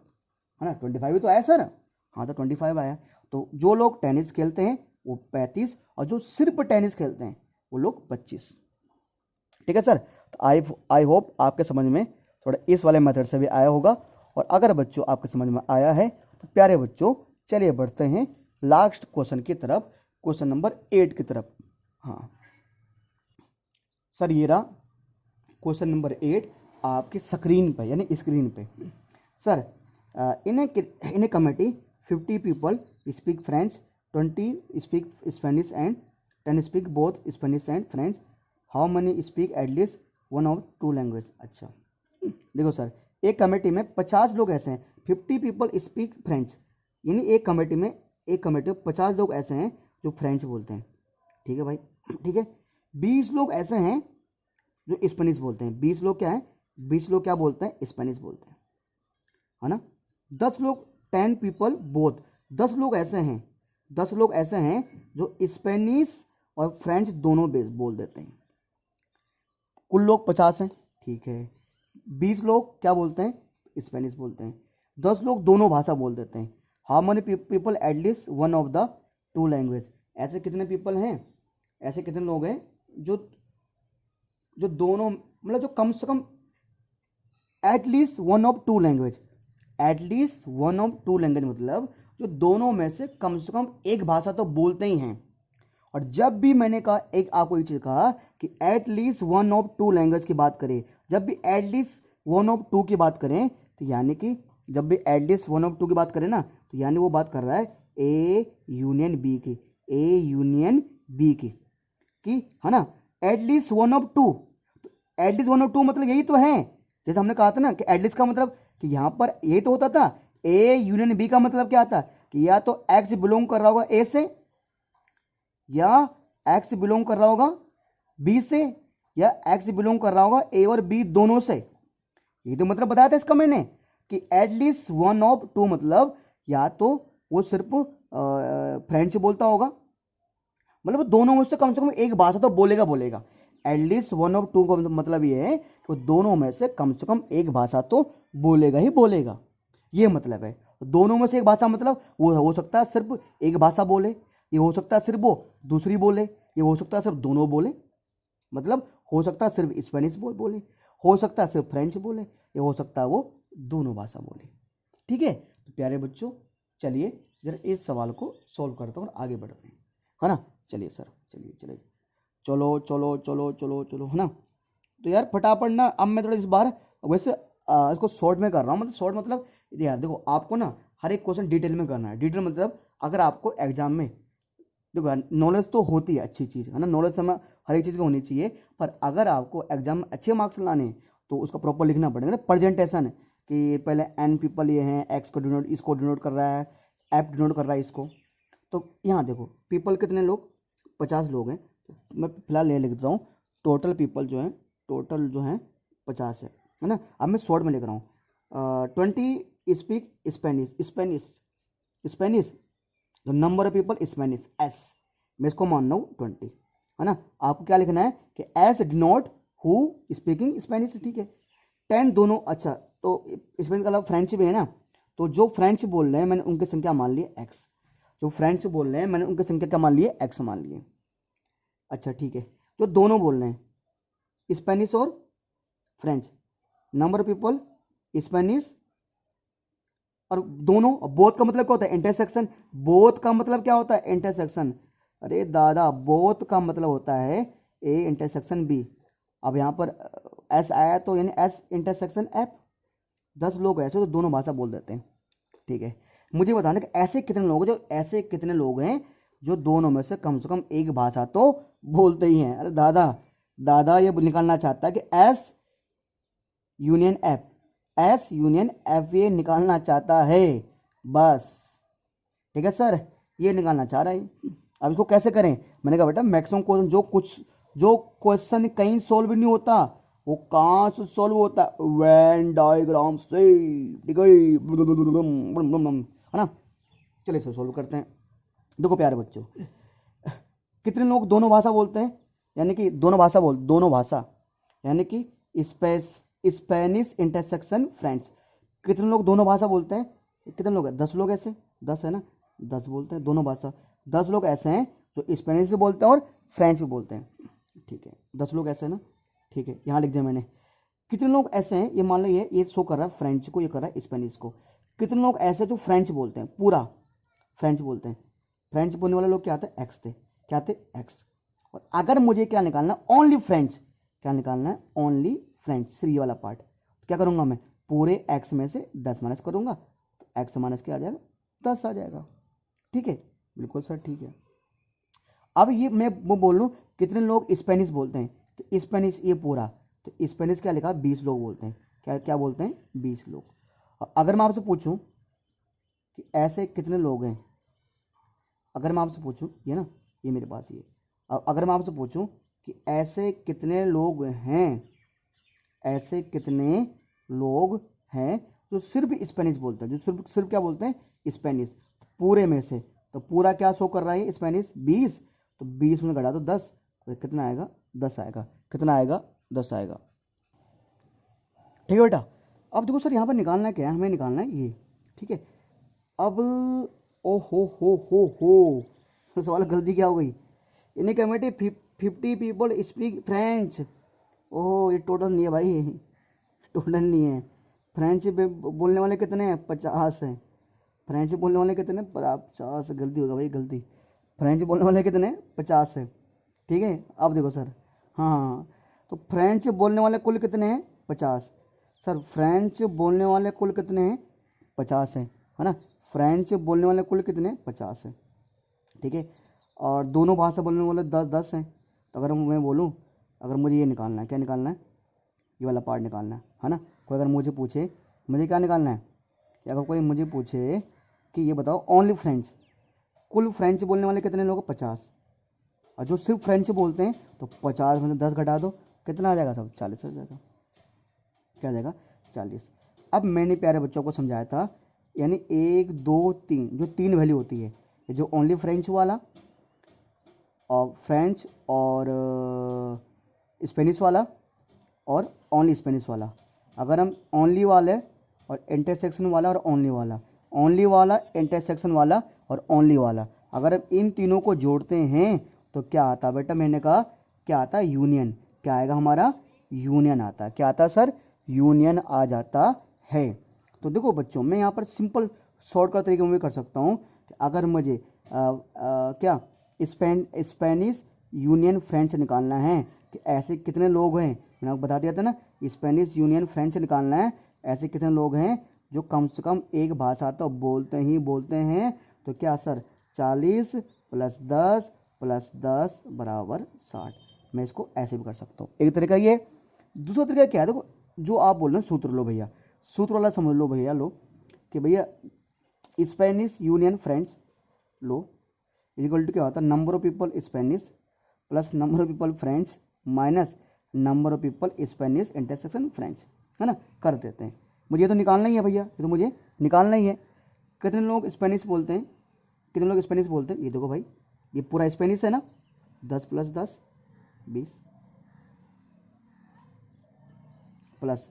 है ना। 25 ही तो आया सर, हाँ तो 25 आया। तो जो लोग टेनिस खेलते हैं वो 35, और जो सिर्फ टेनिस खेलते हैं वो लोग 25। ठीक है सर। तो आई होप आपके समझ में थोड़ा इस वाले मेथड से भी आया होगा। और अगर बच्चों आपके समझ में आया है तो प्यारे बच्चों चलिए बढ़ते हैं लास्ट क्वेश्चन की तरफ, क्वेश्चन नंबर 8 की तरफ। हाँ सर, ये रहा क्वेश्चन नंबर 8 आपकी स्क्रीन पे, यानी स्क्रीन पे। Sir in a committee 50 people speak French, 20 speak Spanish and 10 speak both Spanish and French, how many speak at least one of two language. अच्छा देखो सर, एक कमेटी में 50 लोग ऐसे हैं, 50 पीपल स्पीक फ्रेंच, यानी एक कमेटी में 50 लोग ऐसे हैं जो फ्रेंच बोलते हैं। ठीक है भाई, ठीक है। 20 लोग ऐसे हैं जो स्पेनिश बोलते हैं। 20 लोग क्या है, 20 लोग क्या बोलते हैं, स्पेनिश बोलते हैं, है ना। 10 लोग 10 पीपल बोथ, 10 लोग ऐसे हैं, 10 लोग ऐसे हैं जो स्पेनिश और फ्रेंच दोनों बोल देते हैं। कुल लोग 50 हैं, ठीक है। 20 लोग क्या बोलते हैं, स्पेनिश बोलते हैं। 10 लोग दोनों भाषा बोल देते हैं। How many people at least one of the to language. ऐसे कितने पीपल हैं, ऐसे कितने लोग हैं जो जो दोनों, मतलब जो कम से कम at least one of two language, at least one of two language मतलब जो दोनों में से कम एक भाषा तो बोलते ही हैं। और जब भी मैंने कहा, एक आपको ये चीज कहा कि at least one of two language की बात करें, जब भी एटलीस्ट वन ऑफ टू की बात करें, तो यानी कि जब भी एटलीस्ट वन ऑफ टू की बात करें ना, तो यानी वो बात कर रहा है ए यूनियन बी की, ए यूनियन बी की, है ना। At least one of two, at least one of two मतलब यही तो है, जैसे हमने कहा था ना कि एटलीस्ट का मतलब कि यहां पर यही तो होता था। ए यूनियन बी का मतलब क्या था कि या तो एक्स बिलोंग कर रहा होगा ए से, या एक्स बिलोंग कर रहा होगा बी से, या एक्स बिलोंग कर रहा होगा ए और बी दोनों से। ये तो मतलब बताया था इसका मैंने कि एटलीस्ट वन ऑफ टू मतलब या तो वो सिर्फ फ्रेंच बोलता होगा, मतलब दोनों में से कम एक भाषा तो बोलेगा। एटलीस्ट वन ऑफ टू का मतलब ये है कि दोनों में से कम एक भाषा तो बोलेगा ही बोलेगा, ये मतलब है। दोनों में से एक भाषा मतलब वो हो सकता है सिर्फ एक भाषा बोले, ये हो सकता है सिर्फ वो दूसरी बोले, ये हो सकता है सिर्फ दोनों बोले, मतलब हो सकता है सिर्फ स्पेनिश बोले, हो सकता है सिर्फ फ्रेंच बोले, ये हो सकता है वो दोनों भाषा बोले। ठीक है, तो प्यारे बच्चों चलिए जरा इस सवाल को सॉल्व करते हैं और आगे बढ़ते हैं, है ना। चलिए सर, चलिए चलो, है ना। तो यार फटाफट ना, अब मैं थोड़ा इस बार वैसे इसको शॉर्ट में कर रहा हूँ, मतलब शॉर्ट मतलब यार देखो आपको ना हर एक क्वेश्चन डिटेल में करना है। डिटेल मतलब अगर आपको एग्जाम में देखो नॉलेज तो होती है अच्छी चीज़, है ना, नॉलेज समय हर एक चीज़ की होनी चाहिए, पर अगर आपको एग्जाम में अच्छे मार्क्स लाने हैं तो उसका प्रॉपर लिखना पड़ेगा। प्रेजेंटेशन कि पहले एन पीपल ये हैं, एक्स को डिनोट, इसको डिनोट कर रहा है, एप डिनोट कर रहा है इसको। तो यहाँ देखो पीपल कितने लोग, 50 लोग हैं, तो मैं फिलहाल ये लिख देता हूँ टोटल पीपल जो हैं, टोटल जो हैं 50 है ना। अब मैं शॉर्ट में लिख रहा हूँ 20 speak Spanish, the number of people Spanish S, मैं इसको मान रहा हूँ 20, है ना। आपको क्या लिखना है कि S denote who speaking Spanish, ठीक है। 10 दोनों, अच्छा तो स्पेनिश का अलावा फ्रेंच भी है ना, तो जो फ्रेंच बोल रहे हैं मैंने उनकी संख्या मान ली एक्स, जो फ्रेंच बोल रहे हैं मैंने उनकी संख्या क्या मान ली है, एक्स मान लिए। अच्छा ठीक है, जो दोनों बोल रहे हैं स्पेनिश और French, number of people Spanish और दोनों, बोथ का मतलब क्या होता है, इंटरसेक्शन। बोथ का मतलब क्या होता है, इंटरसेक्शन। अरे दादा, बोथ का मतलब होता है ए इंटरसेक्शन बी। अब यहाँ पर एस आया तो यानी एस इंटरसेक्शन एफ। 10 लोग ऐसे जो दोनों भाषा बोल देते हैं, ठीक है। मुझे बताना कि ऐसे कितने लोग हैं जो दोनों में से कम एक भाषा तो बोलते ही हैं। अरे दादा ये निकालना चाहता है कि S union F, S union F A निकालना चाहता है, बस। ठीक है सर, ये निकालना चाह रहा है। अब इसको कैसे करें? मैंने कहा बेटा मैक्सिमम क्वेश्चन जो क्वेश्चन कहीं सॉल्व नहीं होता वो कहाँ से सॉल्व होता है? वेन डायग्राम से। ठीक है ना? चलिए इसे सॉल्व करते हैं। देखो प्यारे बच्चों, कितने लोग दोनों भाषा बोलते हैं? यानी कि दोनों भाषा यानी कि स्पेनिश इंटरसेक्शन फ्रेंच। कितने लोग दोनों भाषा बोलते हैं? कितने लोग हैं? 10 लोग ऐसे, 10 है ना, 10 बोलते हैं दोनों भाषा। 10 लोग ऐसे हैं जो स्पेनिश भी बोलते हैं और फ्रेंच भी बोलते हैं। ठीक है, 10 लोग ऐसे हैं ना। ठीक है, यहाँ लिख दिया मैंने। कितने लोग ऐसे हैं, ये मान लो ये शो कर रहा है फ्रेंच को, ये कर रहा है स्पेनिश को। कितने लोग ऐसे जो फ्रेंच बोलते हैं, पूरा फ्रेंच बोलते हैं? फ्रेंच बोलने वाले लोग क्या थे? एक्स थे। क्या थे? एक्स। और अगर मुझे क्या निकालना है? Only French. क्या निकालना है? ओनली फ्रेंच, सिर्फ ये वाला पार्ट। तो क्या करूंगा मैं? पूरे एक्स में से 10 माइनस करूंगा, तो एक्स माइनस क्या आ जाएगा? 10 आ जाएगा। ठीक है, बिल्कुल सर, ठीक है। अब ये मैं वो बोल रहा हूँ कितने लोग स्पेनिश बोलते हैं, तो स्पेनिश ये पूरा, तो स्पेनिश क्या लिखा? 20 लोग बोलते हैं। क्या क्या बोलते हैं? 20 लोग। और अगर मैं आपसे पूछूं कि ऐसे कितने लोग हैं, अगर मैं आपसे पूछूं, ये ना, ये मेरे पास ये, अगर मैं आपसे पूछूं कि ऐसे कितने लोग हैं, ऐसे कितने लोग हैं जो सिर्फ स्पेनिश बोलते हैं, जो सिर्फ क्या बोलते हैं? स्पेनिश। पूरे में से, तो पूरा क्या शो कर रहा है? स्पेनिश 20, तो 20 में घटा दो 10, तो कितना आएगा? 10 आएगा। कितना आएगा? 10 आएगा। ठीक है बेटा। अब देखो सर, यहाँ पर निकालना क्या है? हमें निकालना है ये। ठीक है, अब ओ हो तो सवाल गलती क्या हो गई? इन्हीं कमेटी 50 पीपल स्पीक फ्रेंच। ओह, ये टोटल नहीं है भाई, टोटल नहीं है। फ्रेंच बोलने वाले कितने हैं? 50 हैं। फ्रेंच बोलने वाले कितने? 50। गलती होगा भाई, गलती। फ्रेंच बोलने वाले कितने? 50 है। ठीक है, अब देखो सर, हाँ, तो फ्रेंच बोलने वाले कुल कितने हैं? 50। सर फ्रेंच बोलने वाले कुल कितने हैं? 50 है ना? फ्रेंच बोलने वाले कुल कितने? 50 है। ठीक है, और दोनों भाषा बोलने वाले 10-10 हैं। तो अगर मैं बोलूँ, अगर मुझे ये निकालना है, क्या निकालना है? ये वाला पार्ट निकालना है ना? कोई अगर मुझे पूछे, मुझे क्या निकालना है, कि अगर कोई मुझे पूछे कि ये बताओ ओनली फ्रेंच, कुल फ्रेंच बोलने वाले कितने लोग? 50। और जो सिर्फ फ्रेंच बोलते हैं, तो 50 में से 10 घटा दो, कितना आ जाएगा? सब 40 आ जाएगा। क्या आ जाएगा? 40। अब मैंने प्यारे बच्चों को समझाया था, यानी 1 2 3 जो 3 वैल्यू होती है, जो ओनली फ्रेंच वाला और फ्रेंच और स्पेनिश वाला और ओनली स्पेनिश वाला। अगर हम ओनली वाले और इंटरसेक्शन वाला और ओनली वाला इंटरसेक्शन वाला और ओनली वाला, अगर हम इन तीनों को जोड़ते हैं तो क्या आता बेटा? मैंने कहा क्या आता? यूनियन। क्या आएगा हमारा? यूनियन आता। क्या आता सर? यूनियन आ जाता है। तो देखो बच्चों, मैं यहाँ पर सिंपल शॉर्टकट तरीके में भी कर सकता हूँ कि अगर मुझे क्या स्पेनिश यूनियन फ्रेंच निकालना है कि ऐसे कितने लोग हैं, मैंने आपको बता दिया था ना, स्पेनिश यूनियन फ्रेंच निकालना है, ऐसे कितने लोग हैं जो कम से कम एक भाषा तो बोलते हैं। तो क्या सर? 40 + 10 + 10 = 60। मैं इसको ऐसे भी कर सकता हूँ, एक तरीका ये। दूसरा तरीका क्या है? देखो, जो आप बोल रहे हैं सूत्र लो भैया, सूत्र वाला समझ लो भैया, लो कि भैया स्पेनिश यूनियन फ्रेंच लो इक्वल टू क्या होता है? Number of people Spanish plus number of people French minus number of people Spanish intersection French, है ना? कर देते हैं। मुझे तो निकालना ही है भैया, ये तो मुझे निकालना ही है। कितने लोग स्पेनिश बोलते हैं? कितने लोग स्पेनिश बोलते हैं? ये देखो भाई, ये पूरा स्पेनिश है ना, 10 + 10 20 प्लस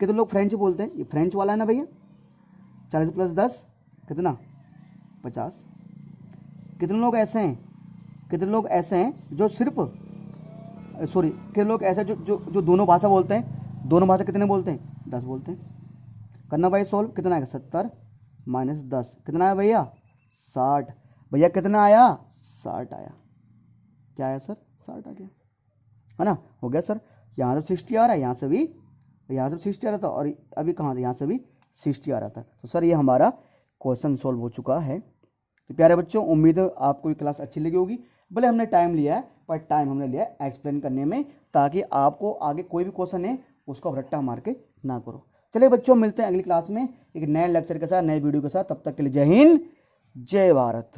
कितने लोग फ्रेंच बोलते हैं? ये फ्रेंच वाला है ना भैया, 40 + 10 कितना? 50। कितने लोग ऐसे हैं जो सिर्फ सॉरी, कितने लोग ऐसे जो जो जो दोनों भाषा बोलते हैं? दोनों भाषा कितने बोलते हैं? 10 बोलते हैं। करना भाई सोल्व, कितना आएगा? 70 - 10 कितना आया भैया? 60। भैया कितना आया? 60 आया। क्या आया सर? 60 आ गया, है ना? हो गया सर। यहाँ से 60 आ रहा है, यहाँ से भी 60 आ रहा था, और अभी कहाँ था? यहाँ से भी 60 आ रहा था। तो सर ये हमारा क्वेश्चन सॉल्व हो चुका है। तो प्यारे बच्चों, उम्मीद है आपको ये क्लास अच्छी लगी होगी। भले हमने टाइम लिया है, पर टाइम हमने लिया है एक्सप्लेन करने में, ताकि आपको आगे कोई भी क्वेश्चन है उसको आप रट्टा मार के ना करो। चलिए बच्चों, मिलते हैं अगली क्लास में एक नए लेक्चर के साथ, नए वीडियो के साथ। तब तक के लिए जय हिंद, जय भारत।